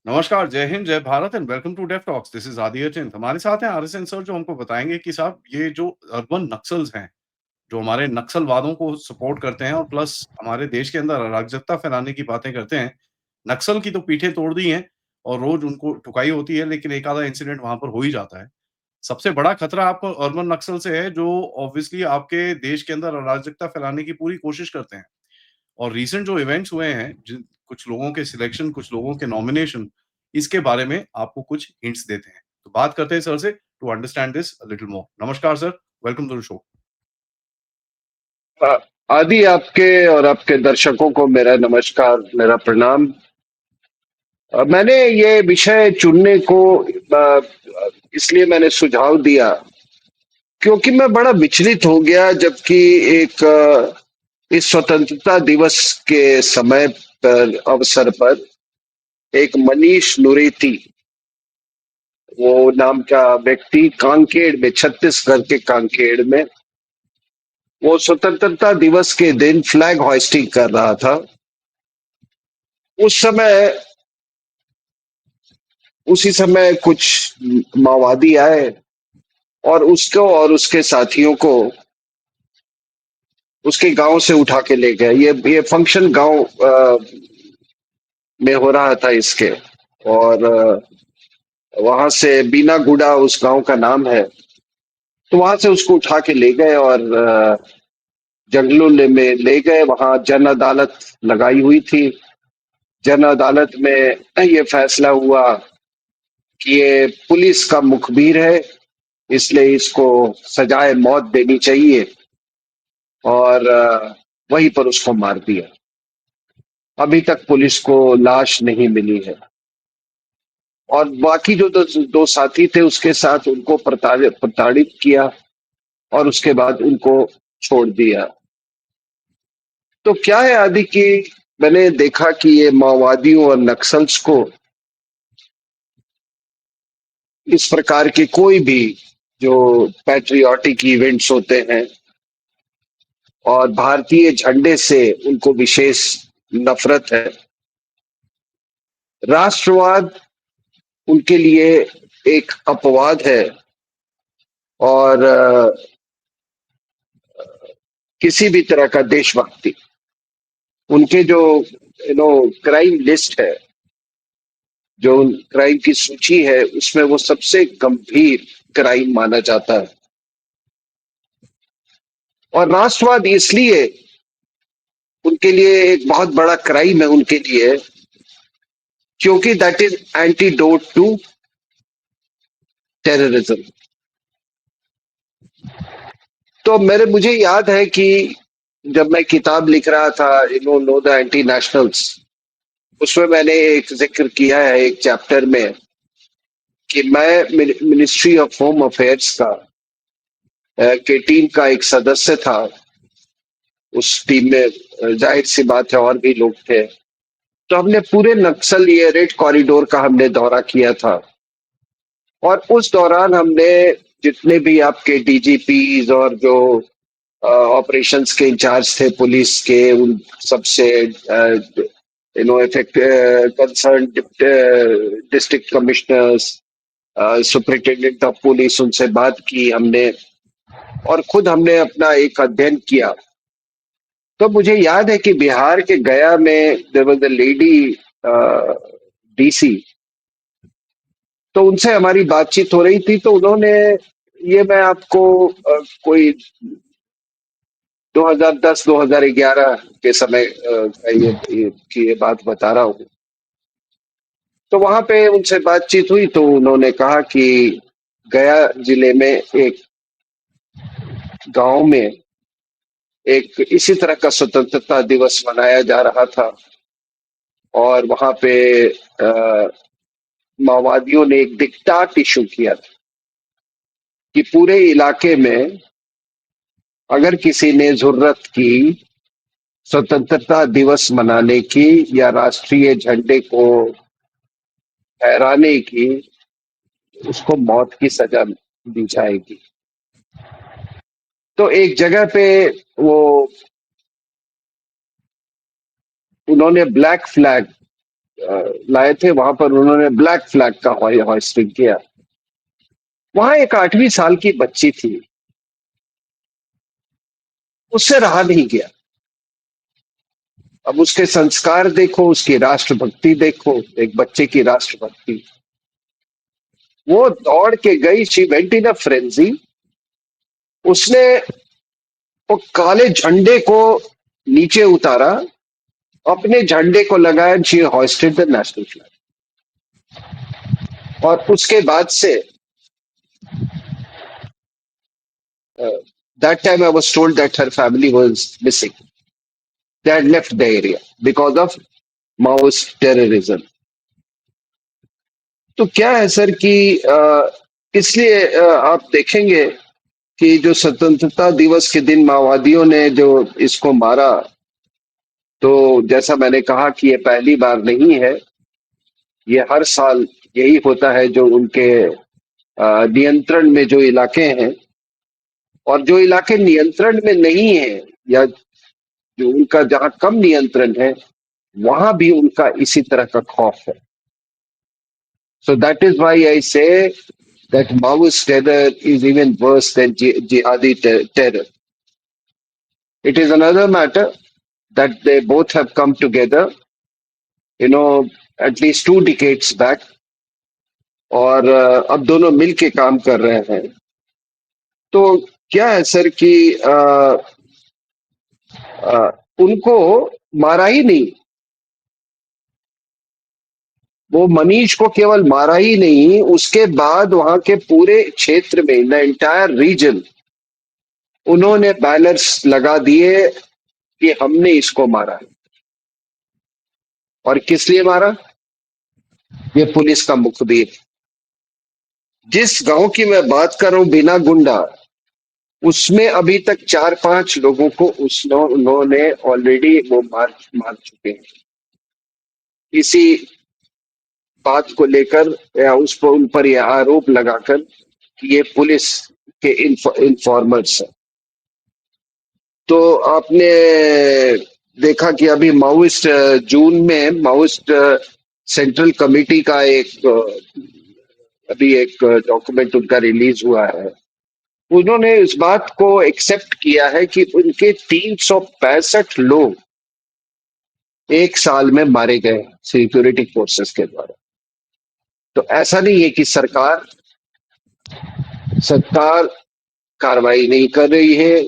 नमस्कार, जय हिंद, जय Bharat and welcome to Def Talks. This is Aadi Achint. हमारे साथ हैं आरएसएन सर जो हमको बताएँगे कि साहब ये जो अर्बन नक्सल्स हैं, जो हमारे नक्सलवादों को सपोर्ट करते हैं और प्लस हमारे देश के अंदर अराजकता फैलाने की बातें करते हैं। नक्सल की तो पीठें तोड़ दी हैं और रोज़ उनको ठुकाई होती है, लेकिन एक आधा इंसिडेंट वहाँ पर हो ही जाता है। सबसे बड़ा खतरा आपको अर्बन नक्सल से है जो ऑब्वियसली आपके देश के अंदर अराजकता फैलाने की पूरी कोशिश करते हैं। और रीसेंट जो इवेंट्स हुए हैं, जिन कुछ लोगों के सिलेक्शन, कुछ लोगों के नॉमिनेशन, इसके बारे में आपको कुछ हिंट्स देते हैं। तो बात करते हैं सर से to understand this a little more. नमस्कार sir, welcome to the show. Uh, आदि आपके और आपके दर्शकों को मेरा नमस्कार, मेरा प्रणाम। मैंने ये विषय चुनने को इसलिए मैंने सुझाव दिया क्योंकि मैं बड़ा विचलित हो गया जबकि एक इस स्वतंत्रता दिवस के समय पर अवसर पर एक मनीष नुरेती, वो नाम का व्यक्ति कांकेर में, छत्तीसगढ़ के कांकेर में, वो स्वतंत्रता दिवस के दिन फ्लैग होइस्टिंग कर रहा था। उस समय उसी समय कुछ माओवादी आए और उसको और उसके साथियों को उसके गांव से उठा के ले गए। ये फंक्शन गांव में हो रहा था इसके। और वहां से बीना गुड़ा उस गांव का नाम है। तो वहां से उसको उठा के ले गए और जंगलों में ले गए। वहां जन अदालत लगाई हुई थी। जन अदालत में ये फैसला हुआ कि ये पुलिस का मुखबिर है, इसलिए इसको सजाए मौत देनी चाहिए। और वहीं पर उसको मार दिया। अभी तक पुलिस को लाश नहीं मिली है। और बाकी जो दो साथी थे उसके साथ, उनको प्रताड़ित प्रताड़ित किया और उसके बाद उनको छोड़ दिया। तो क्या है आदि कि मैंने देखा कि ये माओवादियों और नक्सल्स को इस प्रकार के कोई भी जो पैट्रियोटिक इवेंट्स होते हैं और भारतीय झंडे से उनको विशेष नफरत है। राष्ट्रवाद उनके लिए एक अपवाद है। और किसी भी तरह का देशभक्ति, उनके जो क्राइम लिस्ट है, जो क्राइम की सूची है, उसमें वो सबसे गंभीर क्राइम माना जाता है। और राष्ट्रवाद इसलिए उनके लिए एक बहुत बड़ा क्राइम है उनके लिए, क्योंकि that is antidote to terrorism. तो मेरे मुझे याद है कि जब मैं किताब लिख रहा था, नो द एंटी नेशनल्स, उसमें मैंने एक जिक्र किया है एक चैप्टर में कि मैं मिनिस्ट्री ऑफ होम अफेयर्स का के टीम का एक सदस्य था। उस टीम में जाहिर सी बात है और भी लोग थे। तो हमने पूरे नक्सल ये रेड कॉरिडोर का हमने दौरा किया था। और उस दौरान हमने जितने भी आपके डीजीपीज और जो ऑपरेशंस के इंचार्ज थे पुलिस के, उन सबसे effect concern district commissioners, superintendent of police, उनसे बात की हमने। और खुद हमने अपना एक अध्ययन किया। तो मुझे याद है कि बिहार के गया में there was a lady DC. तो उनसे हमारी बातचीत हो रही थी, तो उन्होंने, ये मैं आपको कोई 2010-2011 के समय की ये बात बता रहा हूँ। तो वहां पे उनसे बातचीत हुई तो उन्होंने कहा कि गया जिले में एक गांव में एक इसी तरह का स्वतंत्रता दिवस मनाया जा रहा था। और वहां पे अ, माओवादियों ने एक डिक्टाट इशू किया था कि पूरे इलाके में अगर किसी ने जरूरत की स्वतंत्रता दिवस मनाने की या राष्ट्रीय झंडे को फहराने की, उसको मौत की सजा दी जाएगी। तो एक जगह पे वो उन्होंने ब्लैक फ्लैग लाए थे, वहां पर उन्होंने ब्लैक फ्लैग का होइस्टिंग किया। वहां एक 8वीं साल की बच्ची थी, उससे रहा नहीं गया। अब उसके संस्कार देखो, उसकी राष्ट्रभक्ति देखो, एक बच्चे की राष्ट्रभक्ति। वो दौड़ के गई, she went in a frenzy. उसने वो काले झंडे को नीचे उतारा, अपने झंडे को लगाया, she hoisted the national flag. और उसके बाद say that time I was told that her family was missing, they had left the area because of Maoist terrorism. तो क्या है सर कि इसलिए आप देखेंगे कि जो स्वतंत्रता दिवस के दिन माओवादियों ने जो इसको मारा, तो जैसा मैंने कहा कि ये पहली बार नहीं है, ये हर साल यही होता है। जो उनके नियंत्रण में जो इलाके हैं, और जो इलाके नियंत्रण में नहीं है, या जो उनका जहां कम नियंत्रण है, वहां भी उनका इसी तरह का खौफ है। So that is why I से that Maoist terror is even worse than jihadi terror. It is another matter that they both have come together, at least 2 decades back, और अब दोनों मिल के काम कर रहे हैं। तो क्या है सर कि अ, उनको मारा ही नहीं, वो मनीष को केवल मारा ही नहीं, उसके बाद वहां के पूरे क्षेत्र में, द एंटायर रीजन, उन्होंने बैनर्स लगा दिए कि हमने इसको मारा है। और किस लिए मारा? ये पुलिस का मुखबिर। जिस गांव की मैं बात कर रहा हूं, बिना गुंडा, उसमें अभी तक 4-5 लोगों को उन्होंने ऑलरेडी वो मार मार चुके हैं, इसी बात को लेकर, या उस पर उन पर यह आरोप लगाकर कि ये पुलिस के इन्फॉर्मर्स हैं। तो आपने देखा कि अभी माओइस्ट जून में माओइस्ट सेंट्रल कमेटी का अभी एक डॉक्यूमेंट उनका रिलीज हुआ है। उन्होंने इस बात को एक्सेप्ट किया है कि उनके 365 लोग एक साल में मारे गए सिक्योरिटी फोर्सेस के द्वारा। तो ऐसा नहीं है कि सरकार सरकार कार्रवाई नहीं कर रही है,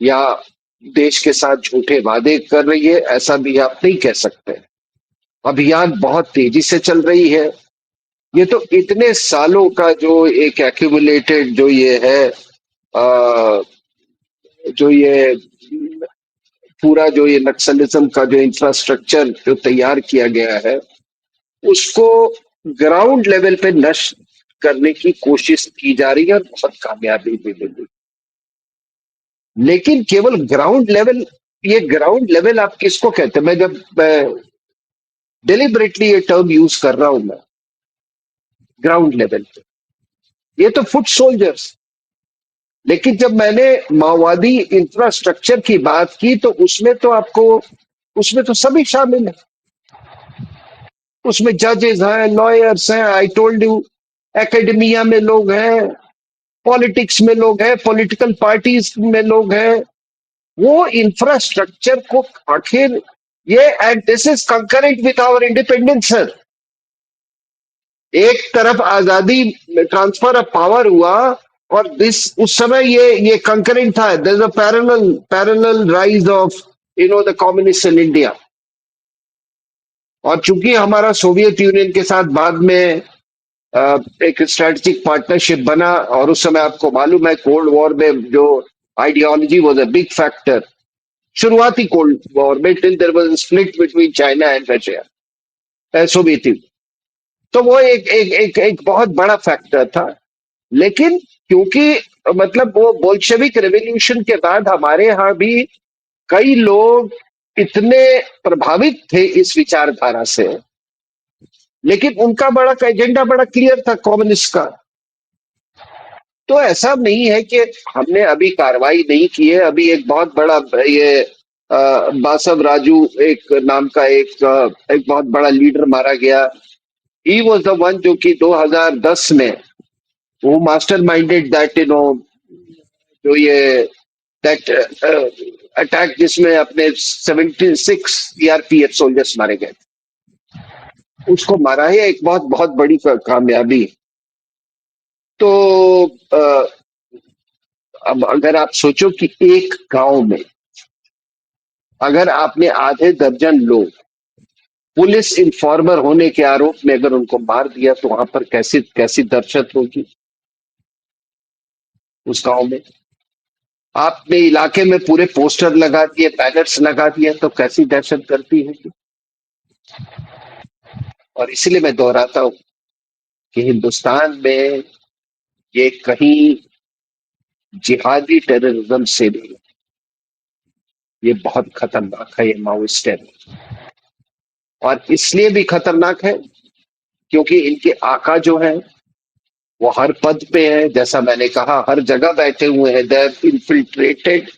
या देश के साथ झूठे वादे कर रही है, ऐसा भी आप नहीं कह सकते। अभियान बहुत तेजी से चल रही है। ये तो इतने सालों का जो एक एक्यूमुलेटेड जो ये है, जो ये पूरा जो ये नक्सलिज्म का जो इंफ्रास्ट्रक्चर जो तैयार किया गया है, उसको ग्राउंड लेवल पे नष्ट करने की कोशिश की जा रही है, और बहुत कामयाबी भी मिल रही है। लेकिन केवल ग्राउंड लेवल, ये ग्राउंड लेवल आप किसको कहते हैं? मैं जब डिलिबरेटली ये टर्म यूज कर रहा हूं, मैं ग्राउंड लेवल पे, ये तो फुट सोल्जर्स। लेकिन जब मैंने माओवादी इंफ्रास्ट्रक्चर की बात की, तो उसमें तो सभी शामिल है। उसमें जजेस हैं, लॉयर्स हैं, आई टोल्ड यू, एकेडमिया में लोग हैं, पॉलिटिक्स में लोग हैं, पॉलिटिकल पार्टीज में लोग हैं। वो इंफ्रास्ट्रक्चर को आखिर ये, and this is concurrent with our independence sir. एक तरफ आजादी, ट्रांसफर ऑफ पावर हुआ, और उस समय ये कंकरेंट था। There is a parallel rise of the communist in India. और चूंकि हमारा सोवियत यूनियन के साथ बाद में एक स्ट्रेटेजिक पार्टनरशिप बना, और उस समय आपको मालूम है कोल्ड वॉर में जो ideology was a big factor, शुरुआती कोल्ड वॉर में, till there was split between China and Russia, Soviet Union. तो वो एक बहुत बड़ा फैक्टर था। लेकिन क्योंकि मतलब वो बोल्शेविक रेवोल्यूशन के बाद हमारे यहाँ भी कई लोग इतने प्रभावित थे इस विचारधारा से, लेकिन उनका बड़ा एजेंडा बड़ा क्लियर था कम्युनिस्ट का। तो ऐसा नहीं है कि हमने अभी कार्रवाई नहीं की है। अभी एक बहुत बड़ा ये बासव राजू एक नाम का एक बहुत बड़ा लीडर मारा गया। ही वॉज द वन जो कि 2010 में वो मास्टर माइंडेड दैट जो ये दैट अटैक जिसमें अपने 76 सीआरपीएफ सोल्जर्स मारे गए, उसको मारा है। एक बहुत बहुत बड़ी कामयाबी। तो अ, अब अगर आप सोचो कि एक गांव में अगर आपने आधे दर्जन लोग पुलिस इन्फॉर्मर होने के आरोप में अगर उनको मार दिया, तो वहां पर कैसी कैसी दहशत होगी उस गांव में। आपने इलाके में पूरे पोस्टर लगा दिए, बैनर्स लगा दिए, तो कैसी दहशत करती है। और इसलिए मैं दोहराता हूं कि हिंदुस्तान में ये कहीं जिहादी टेररिज्म से नहीं, ये बहुत खतरनाक है, ये माओइस्ट टेरर। और इसलिए भी खतरनाक है क्योंकि इनके आका जो है वो हर पद पे है, जैसा मैंने कहा हर जगह बैठे हुए हैं। They have infiltrated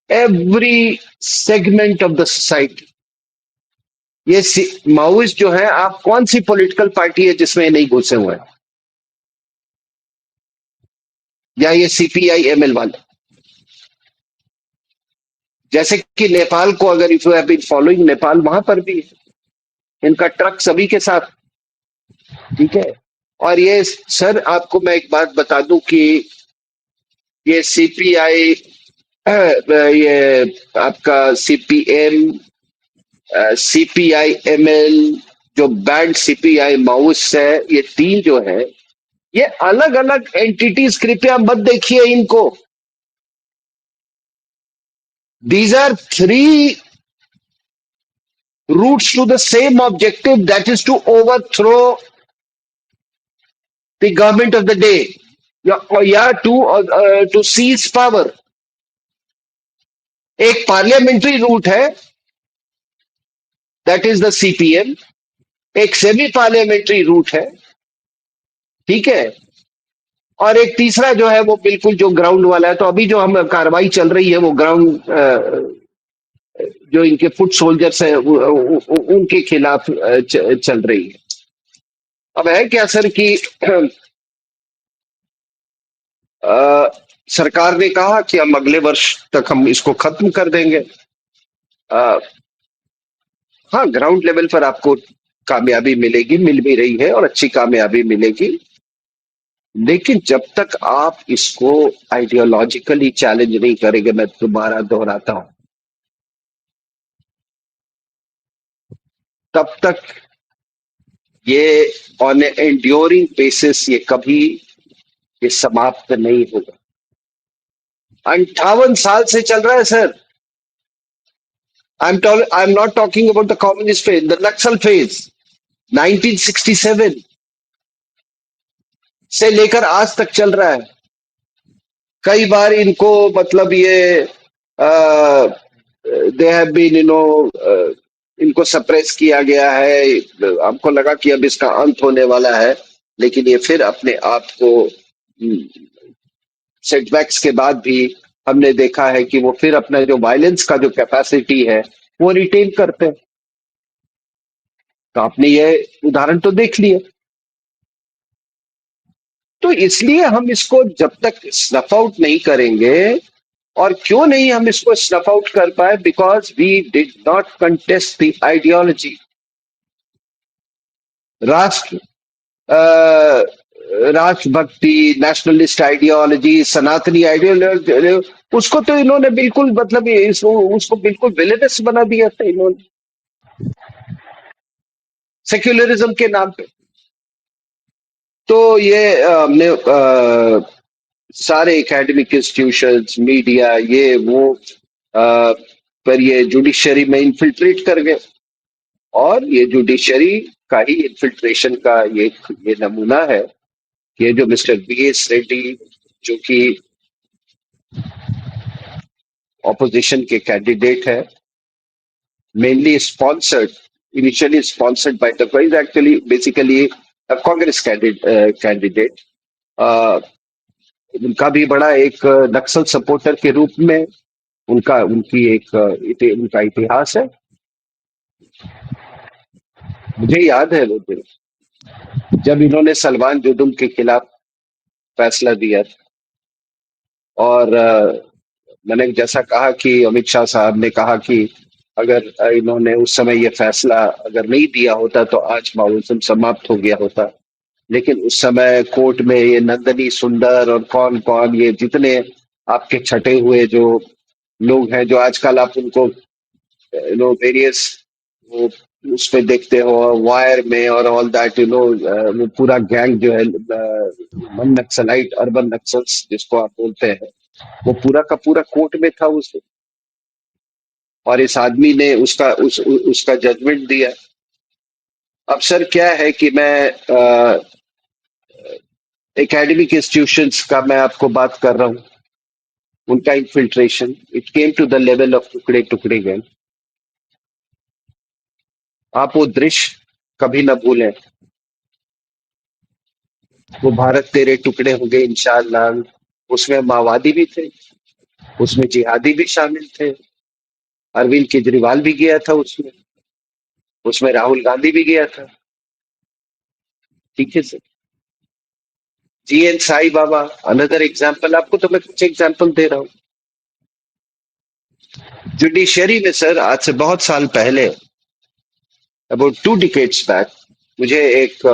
every segment of the society. ये माओइस्ट जो है, आप कौन सी पॉलिटिकल पार्टी है जिसमें ये नहीं घुसे हुए हैं, या ये सीपीआई एमएल वाले। जैसे कि नेपाल को अगर if you have been following Nepal, वहां पर भी इनका ट्रक सभी के साथ, ठीक है। और ये सर आपको मैं एक बात बता दूं कि ये सीपीआई, ये आपका सीपीएम, सीपीआई एमएल, जो बैंड सीपीआई माउस है, ये तीन जो है ये अलग अलग एंटिटीज। कृपया मत देखिए इनको। These are three routes to the same objective, that is to overthrow the government of the day, या टू सीज पावर। एक पार्लियामेंट्री रूट है, दैट इज द सीपीएम। एक सेमी पार्लियामेंट्री रूट है, ठीक है। और एक तीसरा जो है वो बिल्कुल जो ग्राउंड वाला है। तो अभी जो हम कार्रवाई चल रही है वो ग्राउंड, जो इनके फुट सोल्जर्स है उनके खिलाफ चल रही है। अब है क्या सर कि अ, सरकार ने कहा कि हम अगले वर्ष तक हम इसको खत्म कर देंगे। अ, हाँ, ग्राउंड लेवल पर आपको कामयाबी मिलेगी, मिल भी रही है और अच्छी कामयाबी मिलेगी। लेकिन जब तक आप इसको आइडियोलॉजिकली चैलेंज नहीं करेंगे, मैं दोबारा दोहराता हूं, तब तक ये ऑन एंड्योरिंग बेसिस ये कभी ये समाप्त नहीं होगा। 58 साल से चल रहा है sir. I am not talking about the communist phase, the Naxal phase 1967 से लेकर आज तक चल रहा है। कई बार इनको मतलब ये दे हैव बीन इनको सप्रेस किया गया है। हमको लगा कि अब इसका अंत होने वाला है, लेकिन ये फिर अपने आप को सेटबैक्स के बाद भी हमने देखा है कि वो फिर अपना जो वायलेंस का जो कैपेसिटी है वो रिटेन करते हैं। तो आपने ये उदाहरण तो देख लिया। तो इसलिए हम इसको जब तक स्नफ आउट नहीं करेंगे, और क्यों नहीं हम इसको स्नफ आउट कर पाए, because we did not contest the ideology. राष्ट्र अ, राष्ट्रभक्ति, नेशनलिस्ट आइडियोलॉजी, सनातनी आइडियोलॉजी, उसको तो इन्होंने बिल्कुल मतलब उसको बिल्कुल विलेनस बना दिया था इन्होंने, सेक्युलरिज्म के नाम पे। तो ये हमने सारे एकेडमिक इंस्टीट्यूशंस, मीडिया, ये वो अ, पर ये जुडिशरी में इन्फिल्ट्रेट कर गए। और ये जुडिशरी का ही इन्फिल्ट्रेशन का ये नमूना है। ये जो मिस्टर बीएस रेड्डी, जो कि ऑपोजिशन के कैंडिडेट है, mainly sponsored, initially sponsored by the, actually basically Congress candidate, उनका भी बड़ा एक नक्सल सपोर्टर के रूप में उनका उनकी एक उनका इतिहास है। मुझे याद है वो दिन जब इन्होंने सलमान जुर्दुम के खिलाफ फैसला दिया था। और मैंने जैसा कहा कि अमित शाह साहब ने कहा कि अगर इन्होंने उस समय ये फैसला अगर नहीं दिया होता तो आज माओइज्म समाप्त हो गया होता। लेकिन उस समय कोर्ट में ये नंदनी सुंदर और कौन कौन ये जितने आपके छटे हुए जो लोग हैं जो आजकल आप उनको वेरियस वो उस पे देखते हो वायर में और ऑल दैट वो पूरा गैंग जो है मन नक्सलाइट अर्बन नक्सल्स जिसको आप बोलते हैं वो पूरा का पूरा कोर्ट में था उस और इस आदमी ने उसका जजमेंट दिया। अब सर क्या है कि मैं एकेडमिक इंस्टीट्यूशंस का मैं आपको बात कर रहा हूँ। उनका infiltration it came to the level of टुकड़े टुकड़े गए। आप वो दृश्य कभी ना भूलें। वो भारत तेरे टुकड़े हो गए इंशाअल्लाह। उसमें माओवादी भी थे, उसमें जिहादी भी शामिल थे, अरविंद केजरीवाल भी गया था उसमें, उसमें राहुल गांधी भी गया था। ठीक है sir. G N Sai Baba another example. आपको तो मैं कुछ एग्जाम्पल दे रहा हूँ। जुडिशरी में सर आज से बहुत साल पहले अबाउट 2 डिकेड्स बैक मुझे एक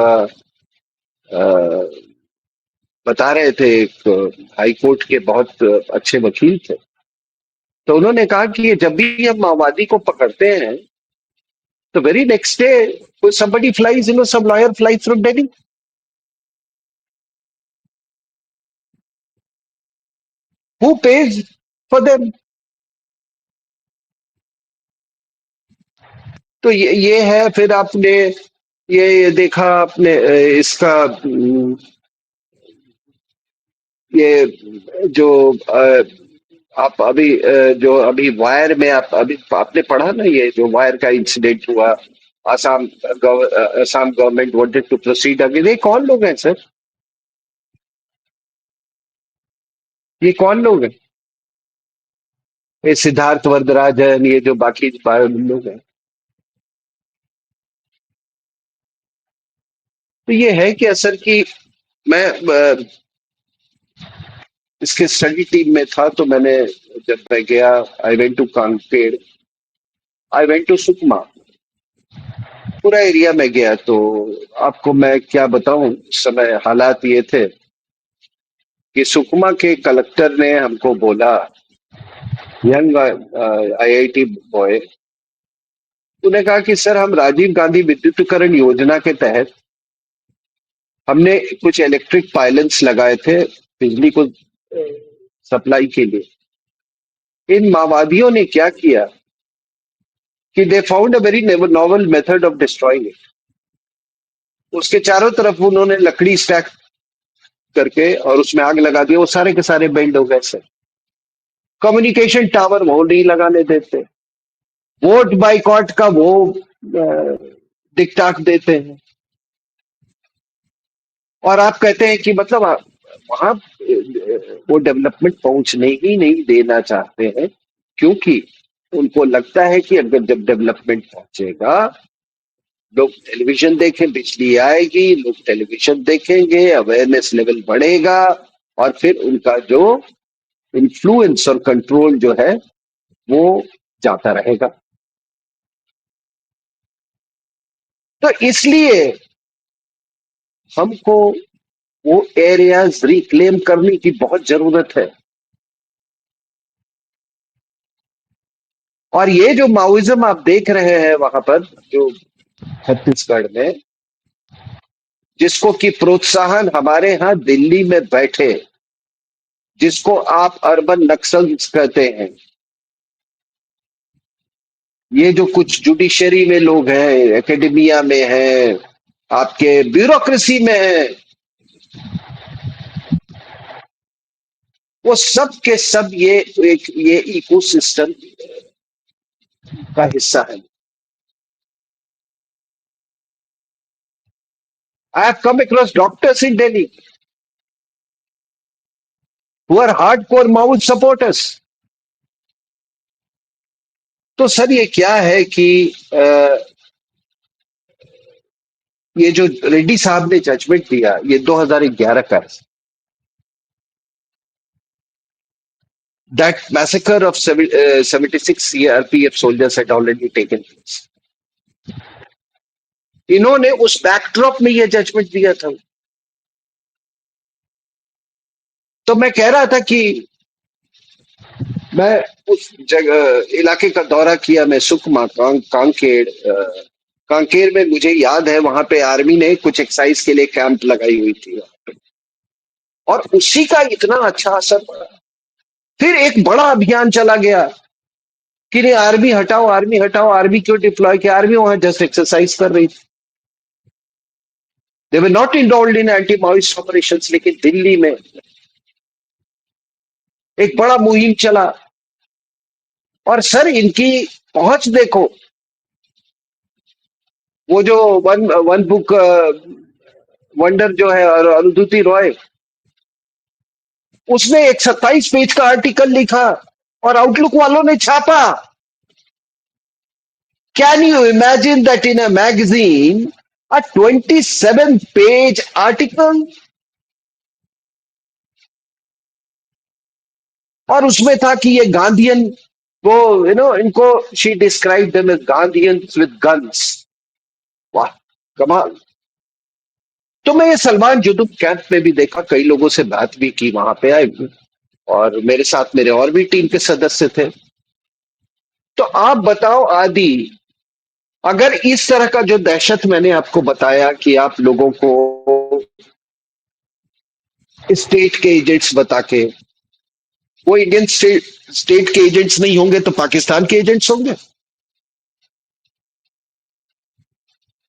बता रहे थे एक हाई कोर्ट के बहुत अच्छे वकील थे। तो उन्होंने कहा कि ये जब भी हम माओवादी को पकड़ते हैं तो वेरी नेक्स्ट डे कोई somebody flies, some lawyer flies from Delhi. Who pays for them? तो ये है। फिर आपने ये देखा आपने इसका ये जो आप अभी जो अभी वायर में आप अभी आपने पढ़ा ना ये जो वायर का इंसिडेंट हुआ। Assam government wanted to proceed again. ये कौन लोग हैं सर? ये कौन लोग हैं? ये सिद्धार्थ वरदराजन ये जो बाकी लोग हैं। तो ये है कि असर की मैं इसके स्टडी टीम में था तो मैंने जब मैं गया I went to Kanker I went to Sukma पूरा एरिया में गया। तो आपको मैं क्या बताऊं उस समय हालात ये थे कि सुकमा के कलेक्टर ने हमको बोला यंग आईआईटी बॉय उन्हें कहा कि सर हम राजीव गांधी विद्युतीकरण योजना के तहत हमने कुछ इलेक्ट्रिक पाइलन्स लगाए थे बिजली को सप्लाई के लिए। इन माओवादियों ने क्या किया कि they found a very novel method of destroying it. उसके चारों तरफ उन्होंने लकड़ी स्टैक करके और उसमें आग लगा दिया। वो सारे के सारे बेंड हो गए सर। कम्युनिकेशन टावर वो नहीं लगाने देते। वोट बाइकॉट का वो डिक्टाट देते हैं। और आप कहते हैं कि मतलब वहां वो डेवलपमेंट पहुंचने ही नहीं देना चाहते हैं क्योंकि उनको लगता है कि अगर जब डेवलपमेंट पहुंचेगा लोग टेलीविजन देखें बिजली आएगी लोग टेलीविजन देखेंगे अवेयरनेस लेवल बढ़ेगा और फिर उनका जो इन्फ्लुएंस और कंट्रोल जो है वो जाता रहेगा। तो इसलिए हमको वो एरियाज रिक्लेम करने की बहुत जरूरत है। और ये जो माओइज्म आप देख रहे हैं वहां पर जो छत्तीसगढ़ में जिसको कि प्रोत्साहन हमारे यहाँ दिल्ली में बैठे जिसको आप अर्बन नक्सल्स कहते हैं। ये जो कुछ जुडिशरी में लोग हैं एकेडमिया में हैं आपके ब्यूरोक्रेसी में हैं वो सब के सब ये इकोसिस्टम का हिस्सा है। I have come across doctors in Delhi who are hardcore Maoist supporters. तो सर ये क्या है कि ये जो रेड्डी साहब ने जजमेंट दिया ये 2011 का है। That massacre of 76 CRPF soldiers had already taken place. इन्होंने उस बैकड्रॉप में ये जजमेंट दिया था। तो मैं कह रहा था कि मैं उस जगह इलाके का दौरा किया, मैं सुकमा कांकेर कांकेर में मुझे याद है वहां पे आर्मी ने कुछ एक्साइज के लिए कैंप लगाई हुई थी और उसी का इतना अच्छा असर पड़ा। फिर एक बड़ा अभियान चला गया कि नहीं आर्मी हटाओ, आर्मी हटाओ, आर्मी क्यों डिप्लॉय किया? आर्मी वहां जस्ट एक्सरसाइज कर रही थी। They were not involve in anti Maoist operations. लेकिन दिल्ली में एक बड़ा मुहिम चला और सर इनकी पहुंच देखो। वो जो वन वन बुक वंडर जो है और अरुंधति रॉय, उसने एक 27 पेज का आर्टिकल लिखा और आउटलुक वालों ने छापा। Can you imagine that in a magazine a 27 page article? और उसमें था कि ये गांधीयन, वो इनको she describe them as Gandhians with guns. वाह, कमाल। तो मैं ये सलमान जुदुम कैंप में भी देखा, कई लोगों से बात भी की वहां पे आए, और मेरे साथ मेरे और भी टीम के सदस्य थे। तो आप बताओ आदि, अगर इस तरह का जो दहशत मैंने आपको बताया कि आप लोगों को स्टेट के एजेंट्स बता के, वो इंडियन स्टेट के एजेंट्स नहीं होंगे तो पाकिस्तान के एजेंट्स होंगे।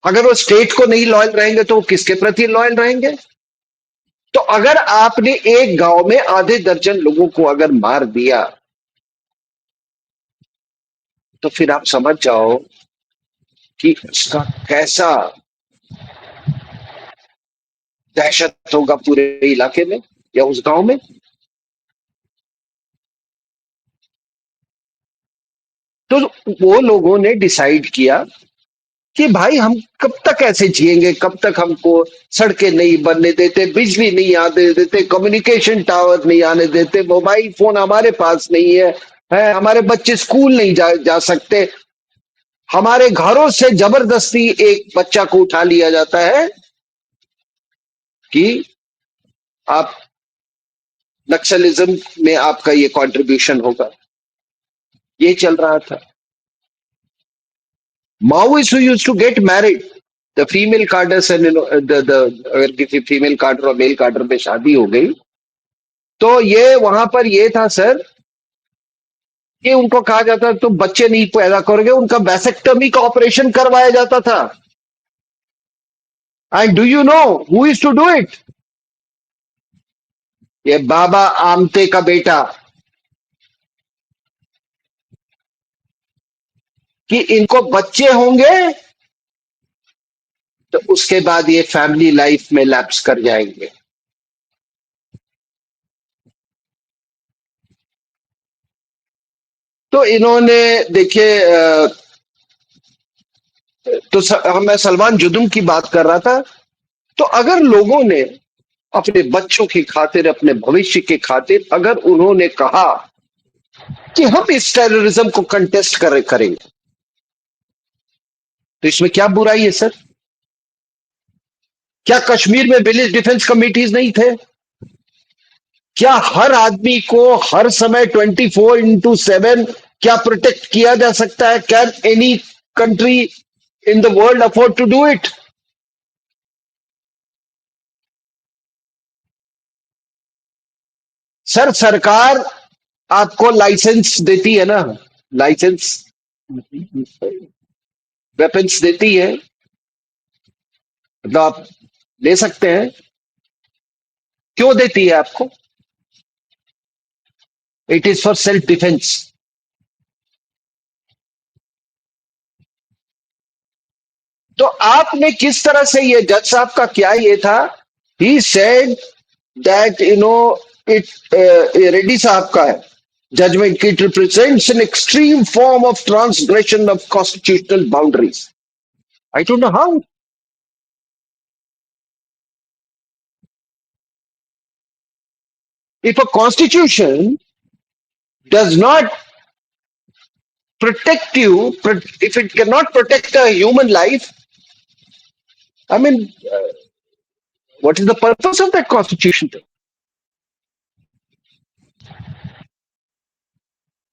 अगर वो स्टेट को नहीं लॉयल रहेंगे तो वो किसके प्रति लॉयल रहेंगे? तो अगर आपने एक गांव में आधे दर्जन लोगों को अगर मार दिया तो फिर आप समझ जाओ कि उसका कैसा दहशत होगा पूरे इलाके में या उस गांव में। तो वो लोगों ने डिसाइड किया कि भाई हम कब तक ऐसे जिएंगे, कब तक हमको सड़कें नहीं बनने देते, बिजली नहीं आने देते, कम्युनिकेशन टावर नहीं आने देते, मोबाइल फोन हमारे पास नहीं है, हमारे बच्चे स्कूल नहीं जा सकते, हमारे घरों से जबरदस्ती एक बच्चा को उठा लिया जाता है कि आप नक्सलिज्म में आपका ये कंट्रीब्यूशन होगा। ये चल रहा था। Maoists who used to get married, the female cadres and अगर किसी फीमेल कार्डर और मेल कार्डर में शादी हो गई तो ये वहां पर ये था सर कि उनको कहा जाता तुम बच्चे नहीं पैदा करोगे, उनका वैसेक्टमी का ऑपरेशन करवाया जाता था। And do you know who is to do it? ये बाबा आमते का बेटा। कि इनको बच्चे होंगे तो उसके बाद ये फैमिली लाइफ में लैप्स कर जाएंगे। तो इन्होंने देखिए मैं सलमान जुदुम की बात कर रहा था। तो अगर लोगों ने अपने बच्चों की खातिर, अपने भविष्य की खातिर अगर उन्होंने कहा कि हम इस टेररिज्म को कंटेस्ट करेंगे तो इसमें क्या बुराई है सर? क्या कश्मीर में विलेज डिफेंस कमिटीज नहीं थे? क्या हर आदमी को हर समय 24/7 क्या प्रोटेक्ट किया जा सकता है? Can any country in the world afford to do it? Sir सरकार आपको लाइसेंस देती है ना, लाइसेंस वेपन्स देती है, मतलब आप ले सकते हैं। क्यों देती है आपको? It is for self defence. तो आपने किस तरह से, ये जज साहब का क्या ये था, he said that it Reddy साहब का है, judgment. It represents an extreme form of transgression of constitutional boundaries. I don't know how. If a constitution does not protect you, if it cannot protect a human life, I mean, what is the purpose of that constitution?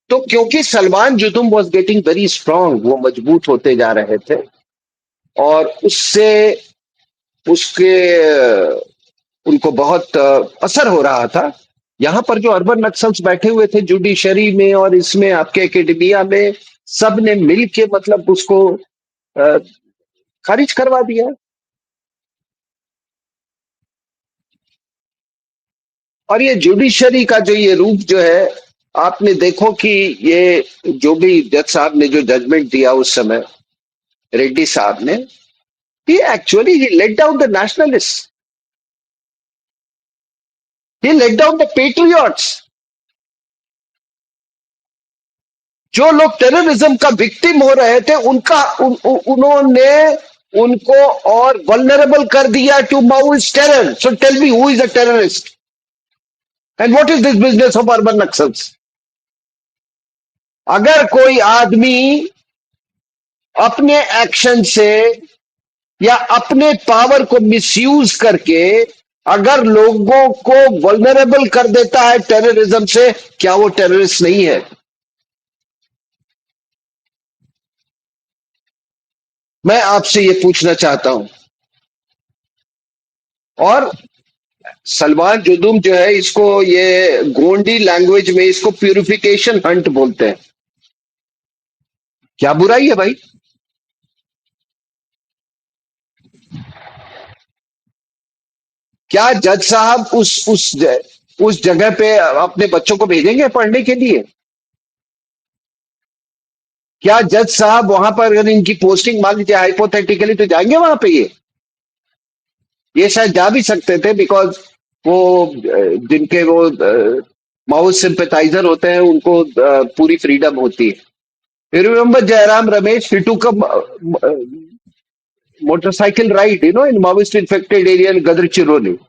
तो क्योंकि Salwa Judum was getting very strong, वो मजबूत होते जा रहे थे और उससे उसके उनको बहुत असर हो रहा था। यहाँ पर जो अर्बन नक्सल्स बैठे हुए थे जुडिशरी में और इसमें आपके एकेडमिया में, सब ने मिल के मतलब उसको अ, खारिज करवा दिया। और ये जुडिशरी का जो ये रूप जो है, आपने देखो कि ये जो भी जज साहब ने जो जजमेंट दिया उस समय, रेड्डी साहब ने, he actually he let down the nationalists, he let down the patriots। जो लोग टेररिज्म का विक्टिम हो रहे थे उनका उन्होंने उनको और वल्नरेबल कर दिया to Maoist terror. So tell me who is a terrorist and what is this business of urban Naxals? अगर कोई आदमी अपने एक्शन से या अपने पावर को मिसयूज करके अगर लोगों को वल्नरेबल कर देता है टेररिज्म से, क्या वो टेररिस्ट नहीं है? मैं आपसे ये पूछना चाहता हूं। और सलमान जुदुम जो है, इसको ये गोंडी लैंग्वेज में इसको प्यूरिफिकेशन हंट बोलते हैं। क्या बुराई है भाई? क्या जज साहब उस जगह पे अपने बच्चों को भेजेंगे पढ़ने के लिए? क्या जज साहब वहां पर अगर इनकी पोस्टिंग मान लीजिए हाइपोथेटिकली, तो जाएंगे वहां पे? ये शायद जा भी सकते थे, बिकॉज वो जिनके वो माओ सिंपैथाइजर होते हैं उनको पूरी फ्रीडम होती है। You remember Jairam Ramesh? He took a motorcycle ride, in Maoist infected area in Gadar-Chiroli,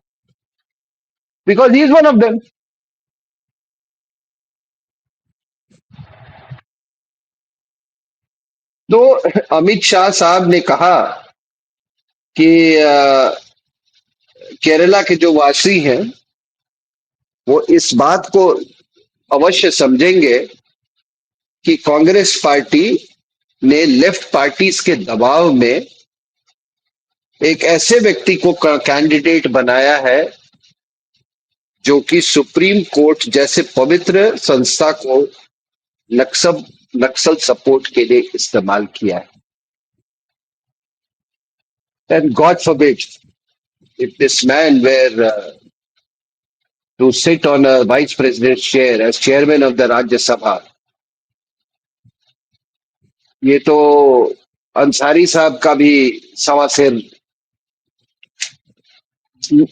because he is one of them. तो अमित शाह साहब ने कहा कि केरला के जो वासी हैं वो इस बात को अवश्य समझेंगे कि कांग्रेस पार्टी ने लेफ्ट पार्टीज के दबाव में एक ऐसे व्यक्ति को कैंडिडेट बनाया है जो कि सुप्रीम कोर्ट जैसे पवित्र संस्था को नक्सल सपोर्ट के लिए इस्तेमाल किया है। And God forbid if this man were to sit on a vice president chair as chairman of the Rajya Sabha. ये तो अंसारी साहब का भी सवा सिर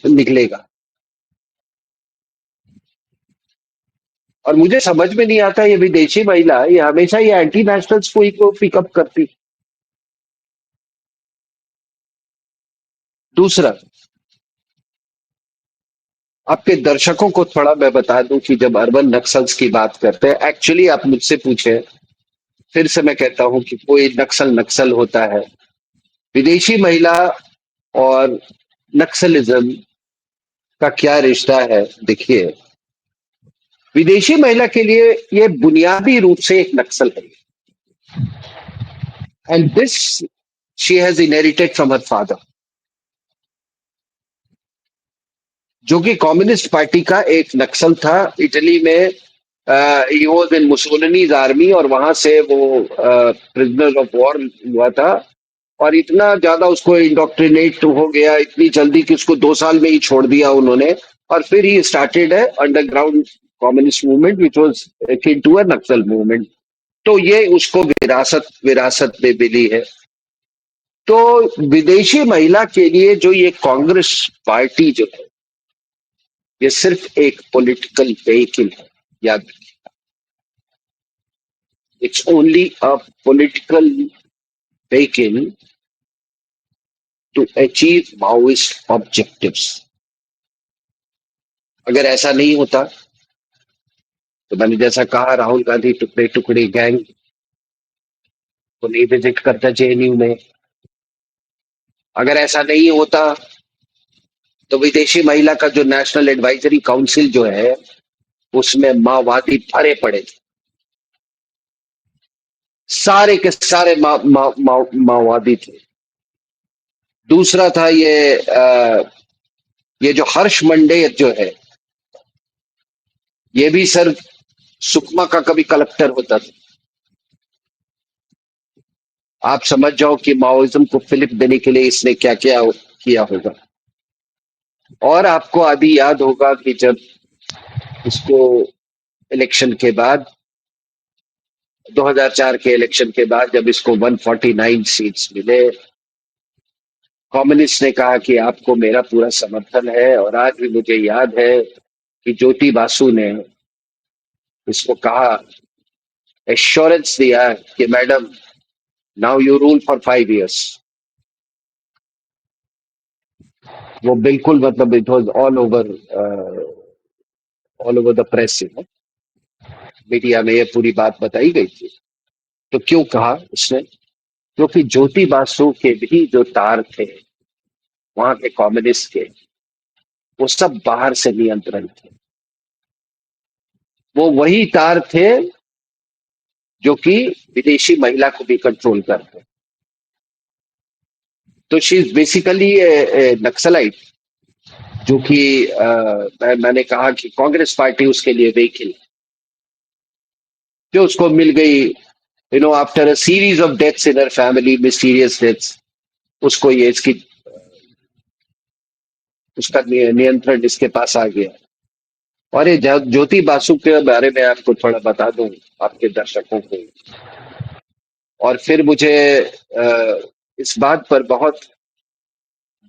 निकलेगा। और मुझे समझ में नहीं आता, ये विदेशी महिला ये हमेशा ये एंटी नेशनल्स को ही को पिकअप करती। दूसरा, आपके दर्शकों को थोड़ा मैं बता दूं कि जब अर्बन नक्सल्स की बात करते हैं, एक्चुअली आप मुझसे पूछे, फिर से मैं कहता हूं कि कोई नक्सल नक्सल होता है। विदेशी महिला और नक्सलिज्म का क्या रिश्ता है? देखिए, विदेशी महिला के लिए ये बुनियादी रूप से एक नक्सल है, and this she has inherited from her father, जो कि कम्युनिस्ट पार्टी का एक नक्सल था इटली में। ही वाज इन मुसोलिनीज आर्मी और वहां से वो प्रिजनर ऑफ वॉर हुआ था और इतना ज्यादा उसको इंडोक्ट्रिनेट हो गया इतनी जल्दी कि उसको 2 साल में ही छोड़ दिया उन्होंने। और फिर ही स्टार्टेड है underground communist movement which was akin to a Naxal movement. तो ये उसको विरासत विरासत में मिली है। तो विदेशी महिला के लिए जो ये कांग्रेस पार्टी जो है, ये सिर्फ एक पॉलिटिकल व्हीकल है, याद रखिए। It's only a political vehicle to achieve Maoist objectives. अगर ऐसा नहीं होता तो मैंने जैसा कहा राहुल गांधी टुकड़े टुकड़े गैंग को नहीं विजिट करता जेएनयू में। अगर ऐसा नहीं होता तो विदेशी महिला का जो नेशनल एडवाइजरी काउंसिल जो है उसमें माओवादी भरे पड़े थे। सारे के सारे माओवादी थे। दूसरा था ये जो हर्ष मंडेर जो है ये भी सर सुकमा का कभी कलेक्टर होता था। आप समझ जाओ कि माओइज्म को फिलिप देने के लिए इसने क्या क्या किया होगा। और आपको आदि याद होगा कि जब इसको इलेक्शन के बाद 2004 के इलेक्शन के बाद जब इसको 149 सीट्स मिले, कम्युनिस्ट ने कहा कि आपको मेरा पूरा समर्थन है। और आज भी मुझे याद है कि ज्योति बासु ने इसको कहा, एश्योरेंस दिया कि madam now you rule for 5 years। वो बिल्कुल मतलब it was all over the press, media में ये पूरी बात बताई गई थी। तो क्यों कहा उसने? क्योंकि ज्योति बासु के भी जो तार थे वहां के कम्युनिस्ट के, वो सब बाहर से नियंत्रण थे। वो वही तार थे जो कि विदेशी महिला को भी कंट्रोल करते। तो शी इज बेसिकली नक्सलाइट, जो कि मैंने कहा कि कांग्रेस पार्टी उसके लिए वेहिकल जो उसको मिल गई, after a series of deaths in her family, mysterious deaths, उसको ये इसकी उसका नियंत्रण इसके पास आ गया। और ये ज्योति बासु के बारे में आपको थोड़ा बता दूं आपके दर्शकों को। और फिर मुझे इस बात पर बहुत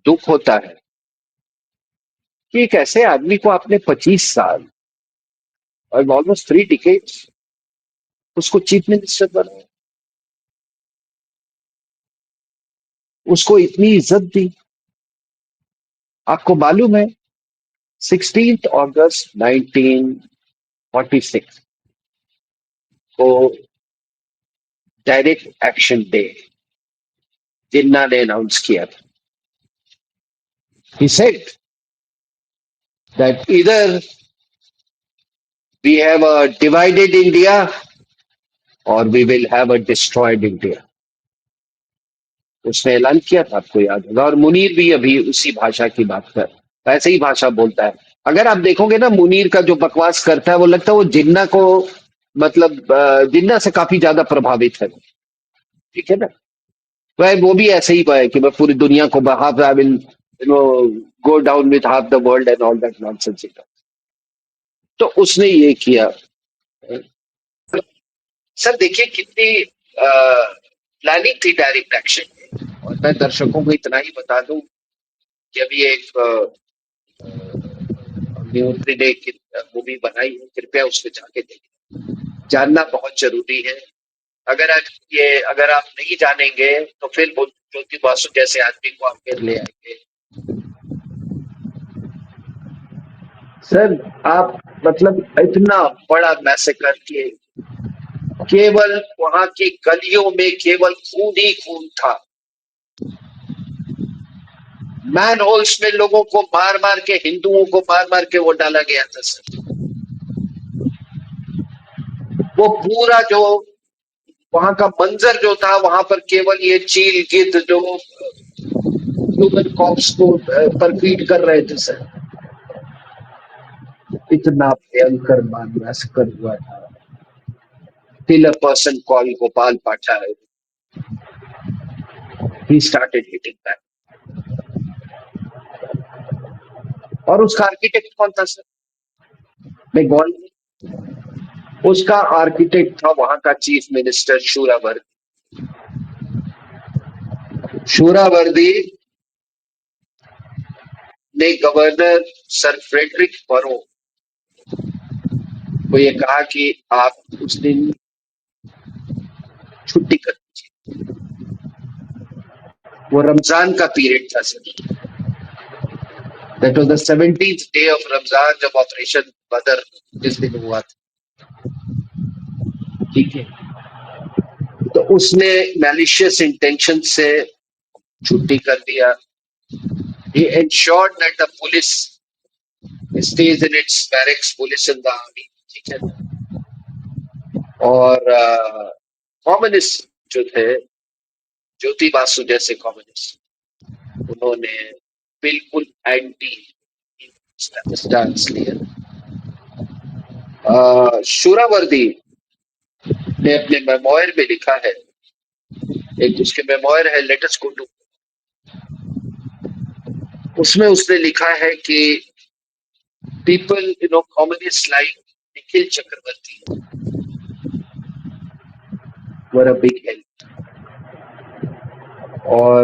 दुख होता है कि एक ऐसे आदमी को आपने 25 साल और ऑलमोस्ट 3 decades उसको चीफ मिनिस्टर बनाया, उसको इतनी इज्जत दी। आपको मालूम है 16 अगस्त 1946 को डायरेक्ट एक्शन डे जिन्ना ने अनाउंस किया था। He said that either we have a divided India or we will have a destroyed India। उसने ऐलान किया था, आपको याद होगा। और मुनीर भी अभी उसी भाषा की बात कर ऐसे ही भाषा बोलता है। अगर आप देखोगे ना मुनीर का जो बकवास करता है वो लगता है वो जिन्ना को मतलब जिन्ना से काफी ज्यादा प्रभावित है, ठीक है ना। वह वो भी ऐसे ही है कि मैं पूरी दुनिया को half I will go down with half the world and all that nonsense. तो उसने ये किया। सर देखिए कितनी प्लानिंग थी डायरेक्ट एक्शन। और मैं दर्शकों को इतना ही बता दूं कि अभी एक न्यूट्री ने एक मूवी बनाई है, कृपया उसको जाके देखें, जानना बहुत जरूरी है। अगर आप नहीं जानेंगे तो फिर वो ज्योति बासु जैसे आदमी को आप फिर ले आएंगे। सर आप मतलब इतना बड़ा मैसेकर किए, केवल वहां की गलियों में केवल खून ही खून था। मैन होल्स में लोगों को मार मार के, हिंदुओं को मार मार के वो डाला गया था सर। वो पूरा जो वहां का मंजर जो था, वहां पर केवल ये चील गिद्ध जो ह्यूमन कॉप्स को पर फीड कर रहे थे सर। इतना भयंकर मैसेकर हुआ था। Till a person called Gopal Pacha, he started hitting back। और उसका आर्किटेक्ट कौन था सर? बंगाल में उसका आर्किटेक्ट था वहां का चीफ मिनिस्टर शूरावर्दी। शूरावर्दी ने गवर्नर सर फ्रेडरिक बरो को ये कहा कि आप उस दिन छुट्टी कर दीजिए। वो रमजान का पीरियड था sir. That was the 17th day of Ramzan, जब ऑपरेशन बदर जिस दिन हुआ था। ठीक है, तो उसने मैलिशियस इंटेंशन से छुट्टी कर दिया। He ensured that the police stays in its barracks, police in the army, ठीक है। और कम्युनिस्ट जो थे, ज्योति बासु जैसे कम्युनिस्ट, उन्होंने बिल्कुल एंटी स्टांस लिया। शोरावर्दी ने अपने मेमोयर में लिखा है, एक उसके मेमोयर है लेट अस गो टू, उसमें उसने लिखा है कि people communist like Nikhil Chakravarti were a big help. और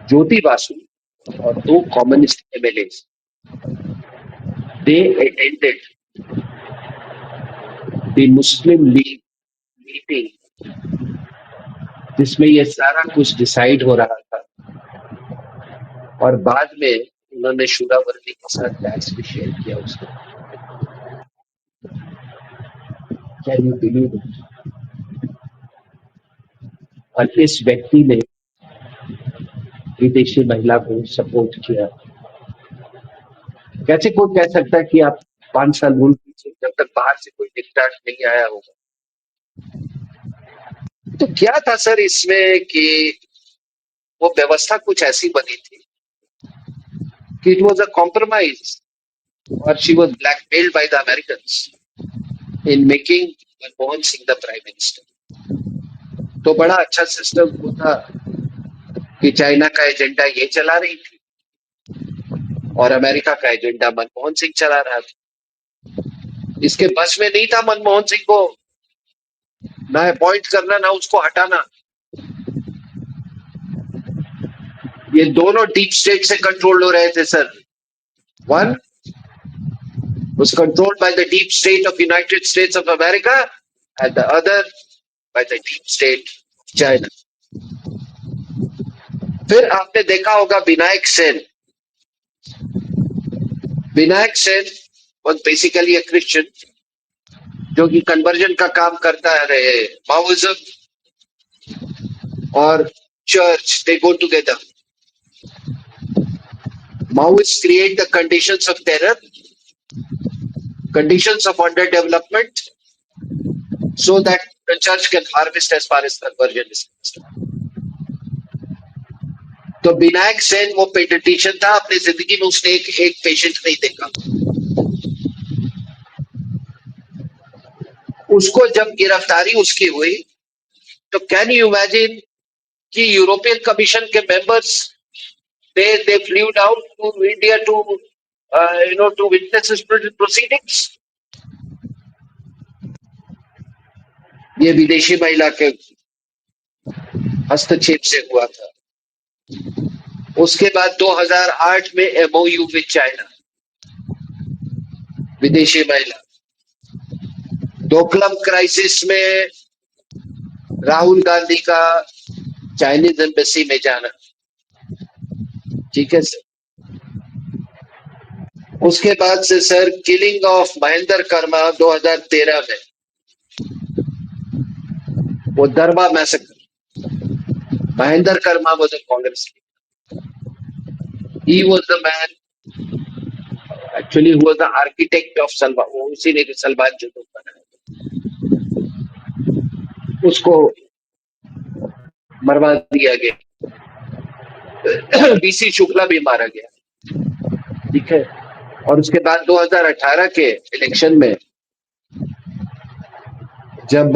ज्योति बासु और दो communist MLA, they attended the Muslim League meeting, जिसमें ये सारा कुछ डिसाइड हो रहा था। और बाद में उन्होंने शोरावर्दी के साथ बैग्स भी शेयर किया उसको। Can you believe it? और इस व्यक्ति ने विदेशी महिला को सपोर्ट किया। कैसे कोई कह सकता है कि आप 5 साल मुल्क पीछे, जब तक बाहर से कोई डिक्टेटर नहीं आया होगा। तो क्या था सर इसमें कि वो व्यवस्था कुछ ऐसी बनी थी कि इट वाज अ कॉम्प्रोमाइज, और she was blackmailed by the Americans in making Manmohan Singh the prime minister. तो बड़ा अच्छा सिस्टम होता कि चाइना का एजेंडा ये चला रही थी और अमेरिका का एजेंडा मनमोहन सिंह चला रहा था। इसके बस में नहीं था मनमोहन सिंह को ना अपॉइंट करना ना उसको हटाना। ये दोनों डीप स्टेट से कंट्रोल हो रहे थे sir. One was controlled by the deep state of United States of America and the other by the deep state of China. फिर आपने देखा होगा Vinayak Sen. Vinayak Sen was basically a Christian जो कि कन्वर्जन का काम करता रहे। माओइज्म और church they go together. Maoists create the conditions of terror, conditions of underdevelopment, so that the church can harvest as far as conversion is concerned. तो विनायक सेन वो paediatrician था, अपनी जिंदगी में उसने एक पेशेंट नहीं देखा। उसको जब गिरफ्तारी उसकी हुई तो कैन यू इमेजिन कि यूरोपियन कमीशन के members they flew down to India to to witness his proceedings. ये विदेशी महिला के हस्तक्षेप से हुआ था। उसके बाद 2008 में एमओयू विद चाइना, विदेशी महिला। डोकलम क्राइसिस में राहुल गांधी का चाइनीज एम्बेसी में जाना, ठीक है सर। उसके बाद से sir killing of Mahendra Karma 2013 में, वो दरबा massacre. Mahendra Karma was a Congress leader. He was the man actually, who was the architect of Salman. वो उसी ने सलमान जुनून बनाया। उसको मरवा दिया गया। बीसी शुक्ला भी मारा गया, ठीक है। और उसके बाद 2018 के इलेक्शन में जब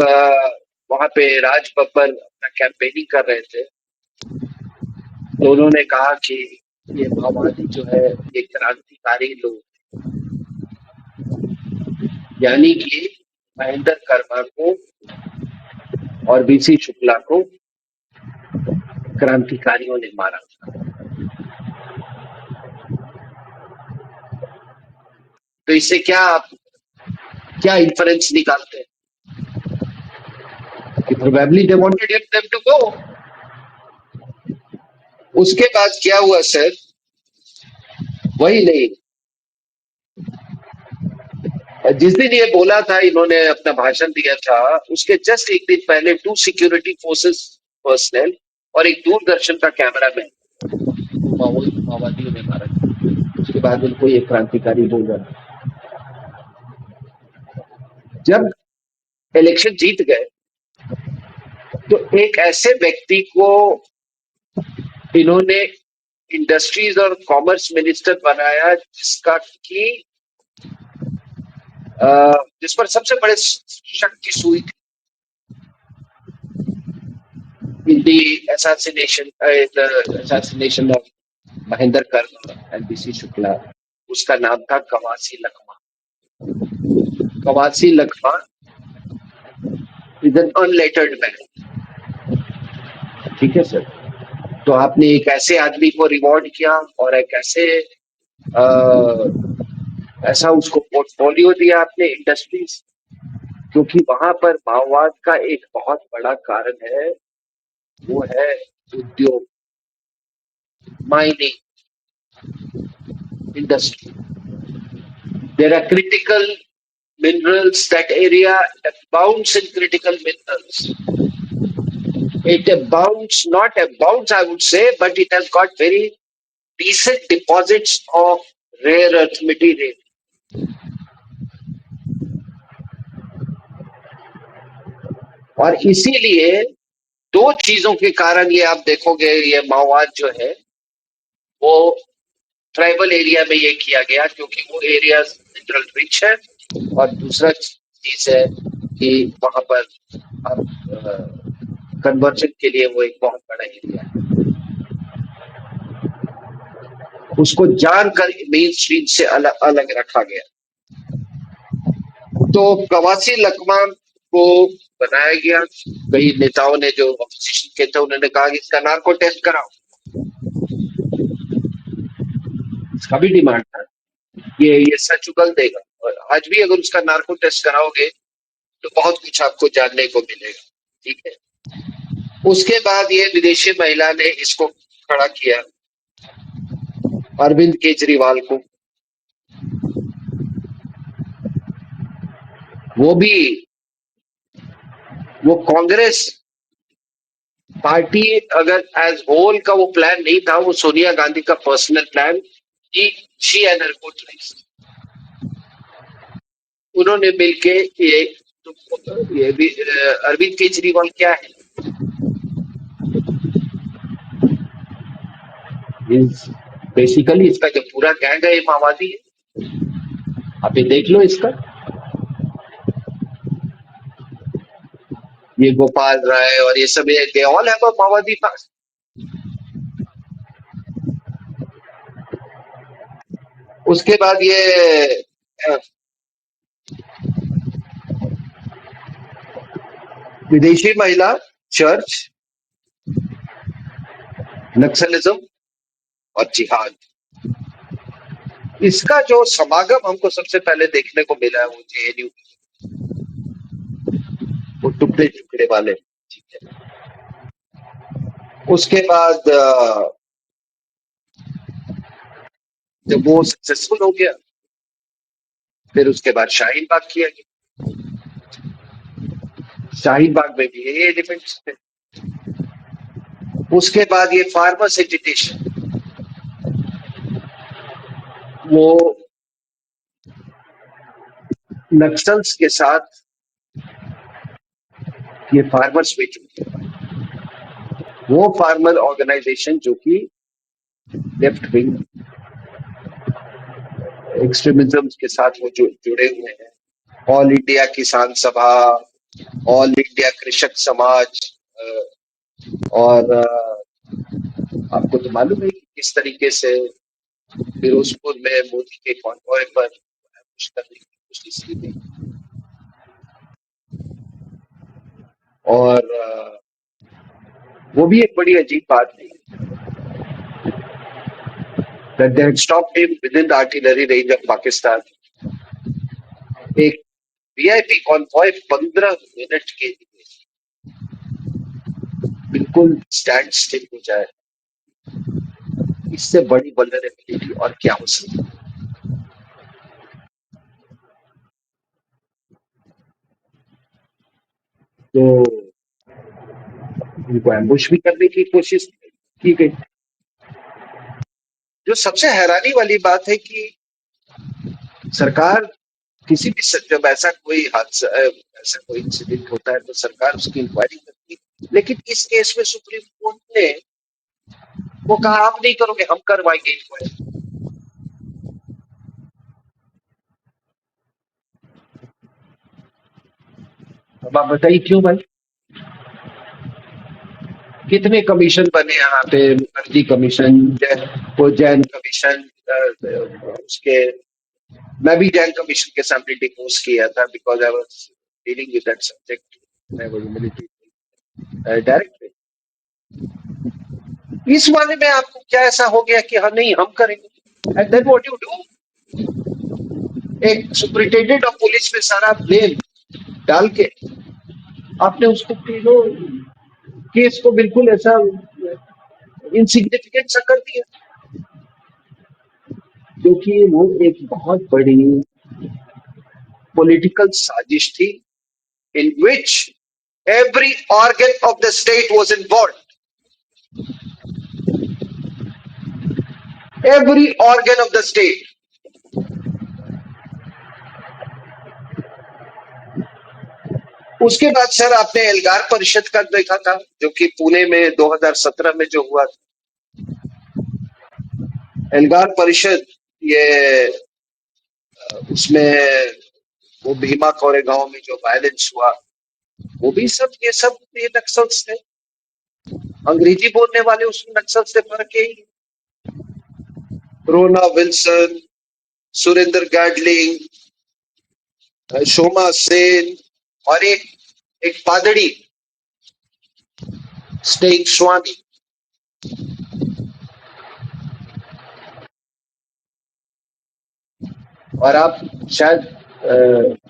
वहां पे राज बब्बर अपना कैंपेनिंग कर रहे थे तो उन्होंने कहा कि ये माओवादी जो है ये क्रांतिकारी लोग, यानी कि महेंद्र कर्मा को और बीसी शुक्ला को क्रांतिकारियों ने मारा। तो इससे क्या इन्फरेंस निकालते हैं? Probably they wanted them to go. उसके बाद क्या हुआ सर, वही नहीं, जिस दिन ये बोला था, इन्होंने अपना भाषण दिया था, उसके जस्ट एक दिन पहले 2 सिक्योरिटी फोर्सेस पर्सनल और एक दूरदर्शन का कैमरामैन माओवादियों ने मारा। उसके बाद उनको ये क्रांतिकारी बोल रहा। जब इलेक्शन जीत गए तो एक ऐसे व्यक्ति को इन्होंने इंडस्ट्रीज और कॉमर्स मिनिस्टर बनाया जिसका कि जिस पर सबसे बड़े शक की सुई थी in the assassination of Mahendra Karma and BC Shukla. उसका नाम था Kawasi Lakhma. Kawasi Lakhma is an unlettered man. ठीक है सर, तो आपने एक ऐसे आदमी को रिवॉर्ड किया और एक ऐसे ऐसा उसको पोर्टफोलियो दिया आपने इंडस्ट्रीज, क्योंकि वहां पर माओवाद का एक बहुत बड़ा कारण है, वो है उद्योग, mining industry. There are critical minerals. That area abounds in critical minerals. It abounds, not abounds, I would say, but it has got very decent deposits of rare earth material. और इसीलिए दो चीजों के कारण ये आप देखोगे, ये माओवाद जो है वो ट्राइबल एरिया में ये किया गया, क्योंकि वो एरिया मिनरल रिच है, और दूसरा चीज है कि वहां पर कन्वर्जन के लिए वो एक बहुत बड़ा एरिया है। उसको जानकर मेन स्ट्रीम से अलग अलग रखा गया। तो कवासी लकमा को बनाया गया। कई नेताओं ने जो ऑपोजिशन के थे उन्होंने कहा कि इसका नार्को टेस्ट कराओ, इसका भी डिमांड था, ये सच उगल देगा। और आज भी अगर उसका नार्को टेस्ट कराओगे तो बहुत कुछ आपको जानने को मिलेगा। ठीक है, उसके बाद ये विदेशी महिला ने इसको खड़ा किया, अरविंद केजरीवाल को। वो कांग्रेस पार्टी अगर एज होल का वो प्लान नहीं था, वो सोनिया गांधी का पर्सनल प्लान, शी एंड हर कोटरीज, उन्होंने मिलके ये भी अरविंद केजरीवाल क्या है, बेसिकली इसका जो पूरा गैंग है ये माओवादी है। आप ये देख लो, इसका ये गोपाल राय और ये सब, दे ऑल हैव अ माओवादी पास्ट। उसके बाद ये विदेशी महिला, चर्च, नक्सलिज्म और जिहाद, इसका जो समागम हमको सबसे पहले देखने को मिला है वो जेएनयू, वो टुकड़े टुकड़े वाले। ठीक है, उसके बाद जब वो सक्सेसफुल हो गया, फिर उसके बाद शाहीन बाग किया गया। शाहीन बाग में भी ये एलिमेंट्स थे। उसके बाद ये फार्मर्स एजिटेशन, वो नक्सल्स के साथ ये फार्मर्स में जुड़ गए। वो फार्मर ऑर्गेनाइजेशन जो कि लेफ्ट विंग एक्सट्रीमिज्म के साथ वो जुड़े हुए हैं, ऑल इंडिया किसान सभा, ऑल इंडिया कृषक समाज, और आपको तो मालूम है कि किस तरीके से फिरोजपुर में मोदी के कॉन्वॉय पर कुछ करने की कोशिश की गई। और वो भी एक बड़ी अजीब बात थी, that they had stopped him within the artillery range of Pakistan. एक वीआईपी कॉन्वॉय 15 मिनट के लिए बिल्कुल स्टैंड स्टिल हो जाए, इससे बड़ी वल्नरेबिलिटी और क्या हो सकती है। तो उनको एम्बुश भी करने की कोशिश की गई। जो सबसे हैरानी वाली बात है कि सरकार किसी भी जब ऐसा कोई हादसा, ऐसा कोई इंसिडेंट होता है तो सरकार उसकी इंक्वायरी करती है, लेकिन इस केस में सुप्रीम कोर्ट ने वो कहा आप नहीं करोगे, हम करवाएंगे इंक्वायरी। अब आप बताइए क्यों भाई? कितने कमीशन बने यहाँ पे, मुखर्जी कमीशन, वो जैन कमीशन, उसके, मैं भी जैन कमीशन के सामने डिपोज किया था because I was dealing with that subject, मैं वो मिलिट्री डायरेक्ट। इस मामले में आपको क्या ऐसा हो गया कि हाँ नहीं हम करेंगे, and then what you do, एक सुपरिटेंडेंट ऑफ पुलिस में सारा ब्लेम डाल के आपने उसको तीनों केस को बिल्कुल ऐसा इनसिग्निफिकेंट सा कर दिया, क्योंकि वो एक बहुत बड़ी पॉलिटिकल साजिश थी in which every organ of the state was involved. Every organ of the state. उसके बाद सर आपने एल्गार परिषद का देखा था, जो कि पुणे में 2017 में जो हुआ था। एल्गार परिषद, ये उसमें वो भीमा कोरेगांव में जो वायलेंस हुआ, वो भी सब ये नक्सल्स थे। अंग्रेजी बोलने वाले उसमें नक्सल से फर्क ही, रोना विल्सन, सुरेंद्र गाडलिंग, शोमा सेन, और एक पादड़ी स्टेइंग स्वामी। और आप शायद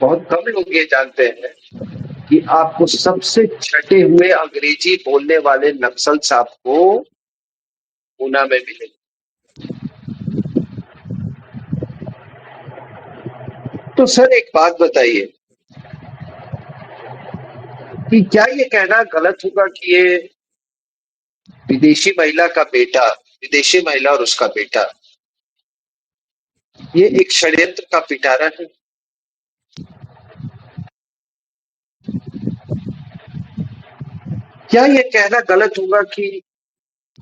बहुत कम लोग ये जानते हैं कि आपको सबसे छटे हुए अंग्रेजी बोलने वाले नक्सल साहब को पूना में मिले। तो सर एक बात बताइए कि क्या ये कहना गलत होगा कि ये विदेशी महिला का बेटा, विदेशी महिला और उसका बेटा, ये एक षड्यंत्र का पिटारा है? क्या ये कहना गलत होगा कि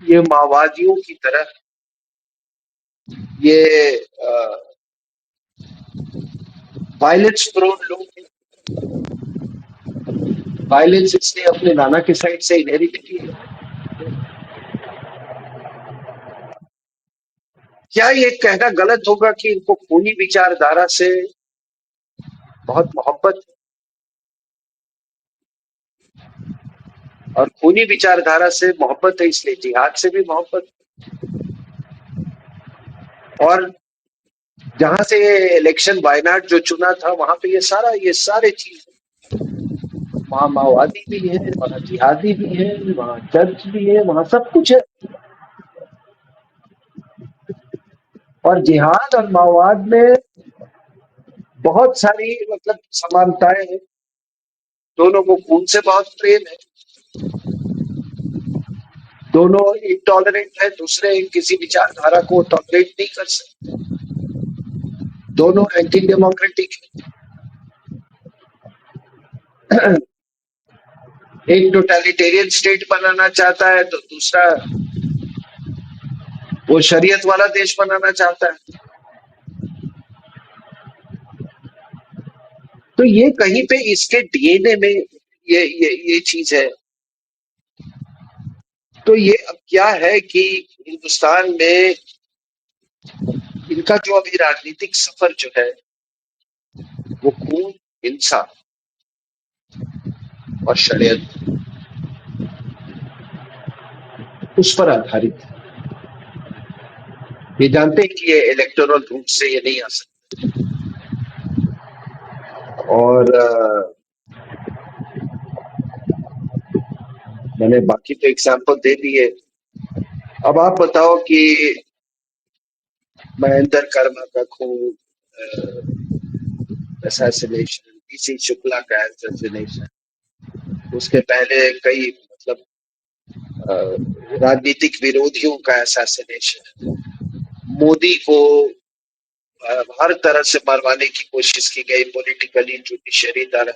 ये माओवादियों की तरह ये वायलेंस प्रोन लोग हैं, वायलेंस इसने अपने नाना के साइड से इनहेरिट की है? क्या ये कहना गलत होगा कि इनको खूनी विचारधारा से बहुत मोहब्बत है, और खूनी विचारधारा से मोहब्बत है इसलिए जिहाद से भी मोहब्बत है। और जहां से ये इलेक्शन वायनाड जो चुना था, वहां पे ये सारे चीज, वहां माओवादी भी है, वहां जिहादी भी है, वहां चर्च भी है, वहां सब कुछ है। और जिहाद और माओवाद में बहुत सारी मतलब समानताएं हैं, दोनों को खून से बहुत प्रेम है, दोनों इंटॉलरेंट है, दूसरे किसी विचारधारा को टॉलरेट नहीं कर सकते, दोनों एंटी डेमोक्रेटिक है। एक टोटलिटेरियन स्टेट बनाना चाहता है तो दूसरा वो शरीयत वाला देश बनाना चाहता है। तो ये कहीं पे इसके डीएनए में ये चीज है। तो ये अब क्या है कि हिंदुस्तान में इनका जो अभी राजनीतिक सफर जो है वो खून, हिंसा और षड्यंत्र उस पर आधारित है। ये जानते हैं कि ये इलेक्टोरल रूट से ये नहीं आ सकता, और मैंने बाकी तो एग्जाम्पल दे दिए। अब आप बताओ कि महेंद्र कर्मा का खून, असैसिनेशन, पीसी शुक्ला का असैसिनेशन, उसके पहले कई मतलब राजनीतिक विरोधियों का असैसिनेशन, मोदी को हर तरह से मरवाने की कोशिश की गई, पॉलिटिकली, जुडिशरी द्वारा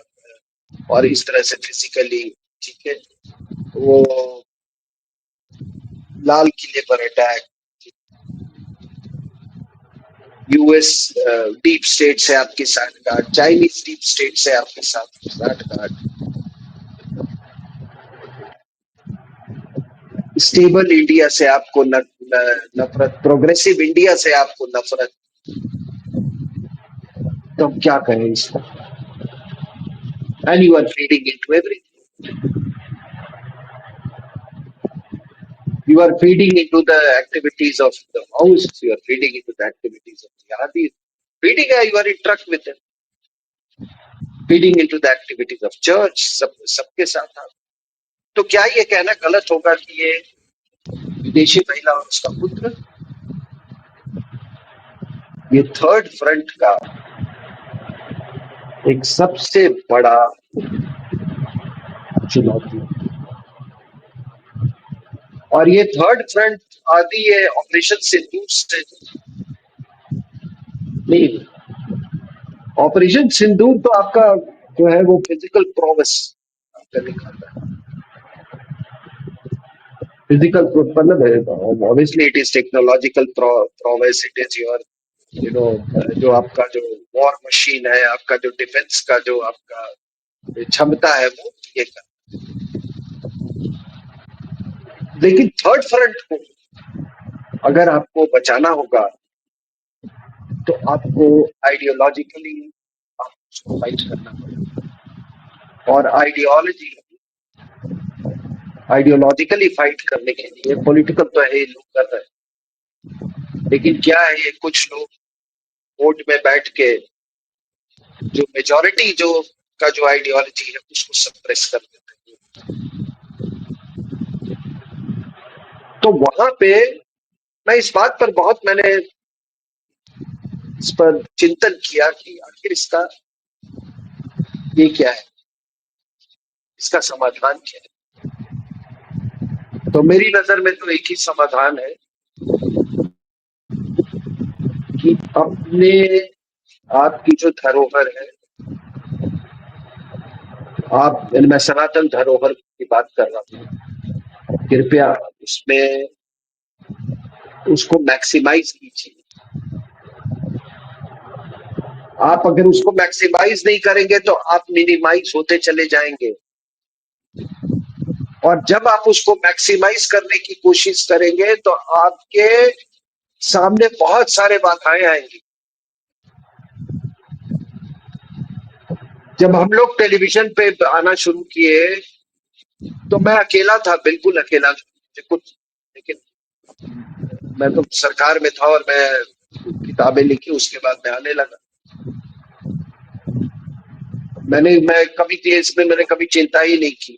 और इस तरह से फिजिकली। ठीक है, वो लाल किले पर अटैक, यूएस डीप स्टेट से आपकी साठगांठ, चाइनीज डीप स्टेट से आपके साथ साठगांठ, स्टेबल इंडिया से आपको नफरत, प्रोग्रेसिव इंडिया से आपको नफरत। तो हम क्या करें इसका? And you are feeding into everything, you are feeding into the activities of the Maoists, you are feeding into the activities of the jihadis, feeding, you are in truck with them, feeding into the activities of church, सबके साथ आप। तो क्या ये कहना गलत होगा कि ये विदेशी महिला और उसका पुत्र, ये थर्ड फ्रंट का एक सबसे बड़ा चुनौती, और ये थर्ड फ्रंट आदि है ऑपरेशन सिंदूर से नहीं। ऑपरेशन सिंदूर तो आपका जो है वो फिजिकल प्रोवेस आपका दिखाता है, फिजिकल मतलब obviously it is technological prowess, it is your you know जो आपका जो वॉर मशीन है, आपका जो डिफेंस का जो आपका क्षमता है वो ये कर। लेकिन थर्ड फ्रंट को अगर आपको बचाना होगा तो आपको आइडियोलॉजिकली आपको फाइट करना पड़ेगा, और आइडियोलॉजिकली फाइट करने के लिए पॉलिटिकल तो है, लोग कर रहे हैं, लेकिन क्या है ये कुछ लोग वोट में बैठ के जो मेजोरिटी जो का जो आइडियोलॉजी है उसको सप्रेस कर देते हैं। तो वहां पे मैं इस बात पर बहुत मैंने इस पर चिंतन किया कि आखिर इसका ये क्या है, इसका समाधान क्या है। तो मेरी नजर में तो एक ही समाधान है कि अपने आपकी जो धरोहर है, आप, मैं सनातन धरोहर की बात कर रहा हूँ, कृपया उसमें उसको मैक्सिमाइज कीजिए। आप अगर उसको मैक्सिमाइज नहीं करेंगे तो आप मिनिमाइज होते चले जाएंगे, और जब आप उसको मैक्सिमाइज करने की कोशिश करेंगे तो आपके सामने बहुत सारे बाधाएं आएंगी। जब हम लोग टेलीविजन पे आना शुरू किए तो मैं अकेला था, बिल्कुल अकेला था कुछ, लेकिन मैं तो सरकार में था और मैं किताबें लिखी, उसके बाद मैं आने लगा। मैं कभी इसमें मैंने कभी चिंता ही नहीं की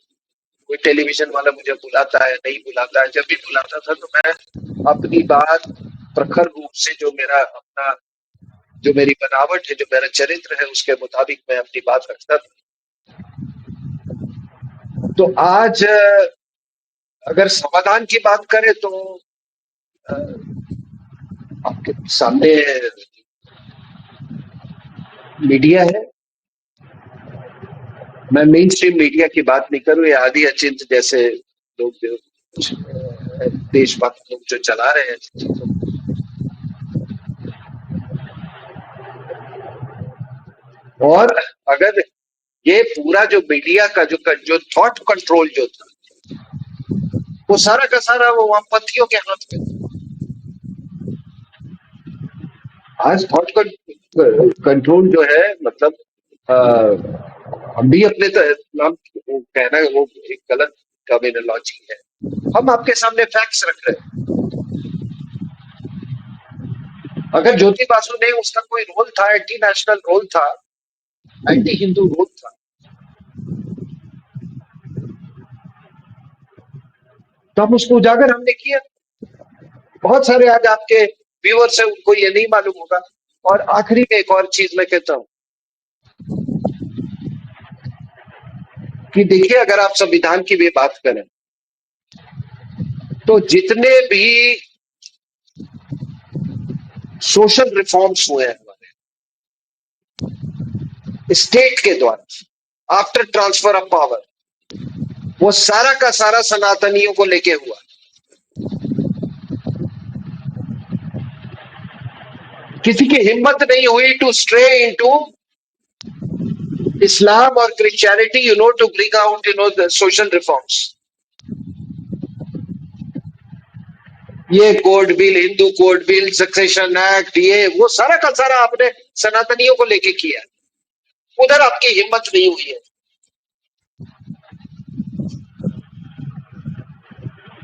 कोई टेलीविजन वाला मुझे बुलाता है नहीं बुलाता है। जब भी बुलाता था तो मैं अपनी बात प्रखर रूप से, जो मेरा अपना जो मेरी बनावट है, जो मेरा चरित्र है, उसके मुताबिक मैं अपनी बात रखता था। तो आज अगर समाधान की बात करें तो आपके सामने मीडिया है। मैं मेन स्ट्रीम मीडिया की बात नहीं करूं, ये आदि अचिंत जैसे लोग जो देशभक्त लोग जो चला रहे हैं। और अगर ये पूरा जो मीडिया का जो थॉट कंट्रोल जो था, वो सारा का सारा वो वामपंथियों के हाथ में। आज थॉट कंट्रोल जो है, मतलब हम भी अपने नाम कहना वो एक गलत टर्मिनोलॉजी है। हम आपके सामने फैक्ट्स रख रहे हैं। अगर ज्योति बासु ने उसका कोई रोल था, एंटी नेशनल रोल था, एंटी हिंदू रोल था, तो हम उसको उजागर हमने किया। बहुत सारे आज आपके व्यूअर्स हैं, उनको ये नहीं मालूम होगा। और आखिरी में एक और चीज मैं कहता हूं कि देखिए, अगर आप संविधान की भी बात करें तो जितने भी सोशल रिफॉर्म्स हुए हैं हमारे स्टेट के द्वारा आफ्टर ट्रांसफर ऑफ पावर, वो सारा का सारा सनातनियों को लेके हुआ। किसी की हिम्मत नहीं हुई टू स्ट्रे इनटू इस्लाम और Christianity, to bring out the social reforms. ये code bill, Hindu code bill, succession act, ये वो सारा का सारा आपने सनातनियों को लेके किया। उधर आपकी हिम्मत नहीं हुई है।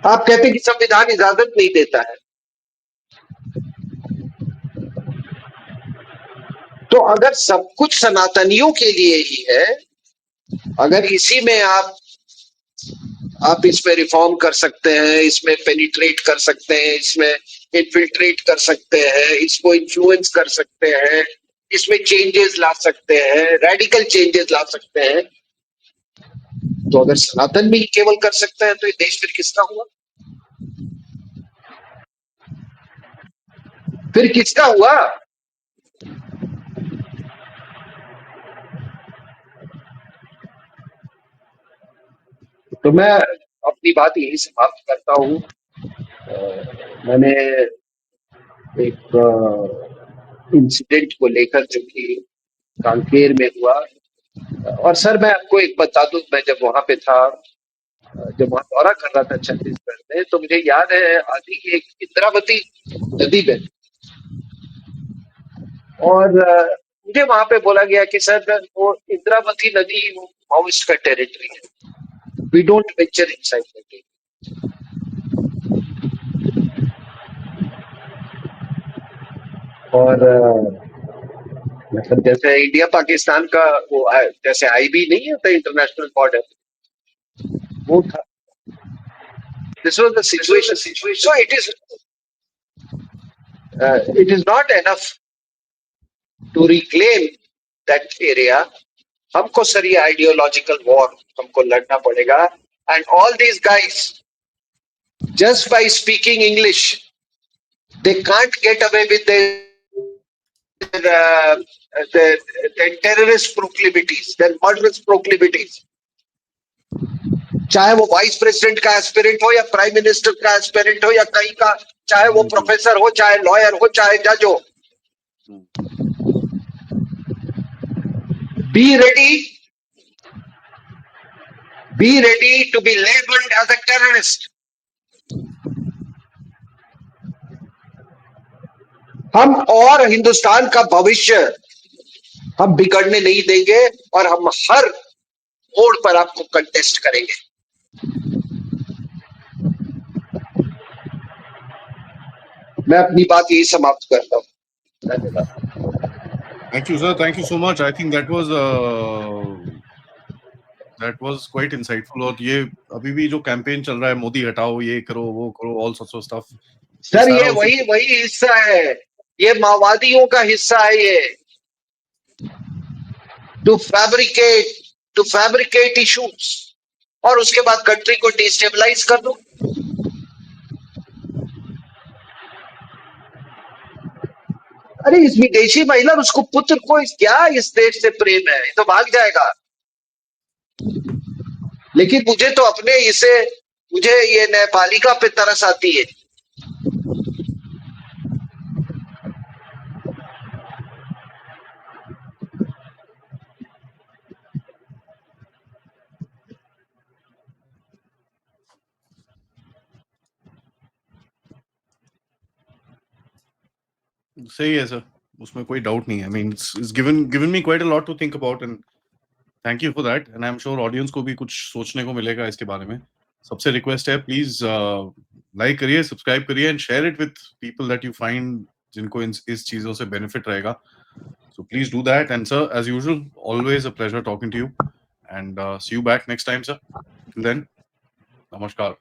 आप कहते कि संविधान इजाजत नहीं देता है। तो अगर सब कुछ सनातनियों के लिए ही है, अगर इसी में आप इसमें रिफॉर्म कर सकते हैं, इसमें पेनिट्रेट कर सकते हैं, इसमें इन्फिल्ट्रेट कर सकते हैं, इसको इन्फ्लुएंस कर सकते हैं, इसमें चेंजेस ला सकते हैं, रेडिकल चेंजेस ला सकते हैं, तो अगर सनातन भी केवल कर सकते हैं तो ये देश फिर किसका हुआ? फिर किसका हुआ? तो मैं अपनी बात यही समाप्त करता हूं। मैंने एक इंसिडेंट को लेकर जो कि कांकेर में हुआ, और सर मैं आपको एक बता दूं, मैं जब वहां पे था, जब वहां दौरा कर रहा था छत्तीसगढ़ में, तो मुझे याद है आदि की एक इंद्रावती नदी में, और मुझे वहां पे बोला गया कि सर वो इंद्रावती नदी वो माओइस्ट का टेरिटरी है, we don't venture inside that. और मतलब जैसे इंडिया पाकिस्तान का वो जैसे आईबी नहीं होता इंटरनेशनल बॉर्डर, वो था। This was the situation. So it is not enough to reclaim that area. हमको सर ये आइडियोलॉजिकल वॉर हमको लड़ना पड़ेगा। And all these guys, just by speaking English, they can't get away with their terrorist proclivities, their murderous proclivities. चाहे वो vice president का aspirant हो या प्राइम मिनिस्टर का एस्पिरेंट हो या कहीं का, चाहे वो प्रोफेसर हो, चाहे लॉयर हो, चाहे जज हो, be ready to be labeled as a terrorist. हम और हिंदुस्तान का भविष्य हम बिगड़ने नहीं देंगे, और हम हर मोड़ पर आपको कंटेस्ट करेंगे। मैं अपनी बात यही समाप्त करता हूं। धन्यवाद। Thank you, sir. Thank you so much. I think that was quite insightful. और ये अभी भी जो कैंपेन चल रहा है, मोदी हटाओ, ये करो, वो करो, all sorts of stuff. Sir ये वही हिस्सा है, ये माओवादियों का हिस्सा है ये, टू फैब्रिकेट इशूज, और उसके बाद कंट्री को डिस्टेबलाइज कर दो। अरे इस विदेशी महिला, उसको पुत्र को क्या इस देश से प्रेम है, तो भाग जाएगा। लेकिन मुझे तो मुझे ये न्यायपालिका पे तरस आती है। सही है सर, उसमें कोई डाउट नहीं है। I mean, it's given me quite a lot to think about, and thank you for that. And I'm sure audience को भी कुछ सोचने को मिलेगा इसके बारे में। सबसे रिक्वेस्ट है, प्लीज लाइक करिए, सब्सक्राइब करिए, and share it with people that you find जिनको इस चीजों से बेनिफिट रहेगा। So please do that. And sir, as usual, always a pleasure talking to you. And see you back next time, sir. Till then, namaskar.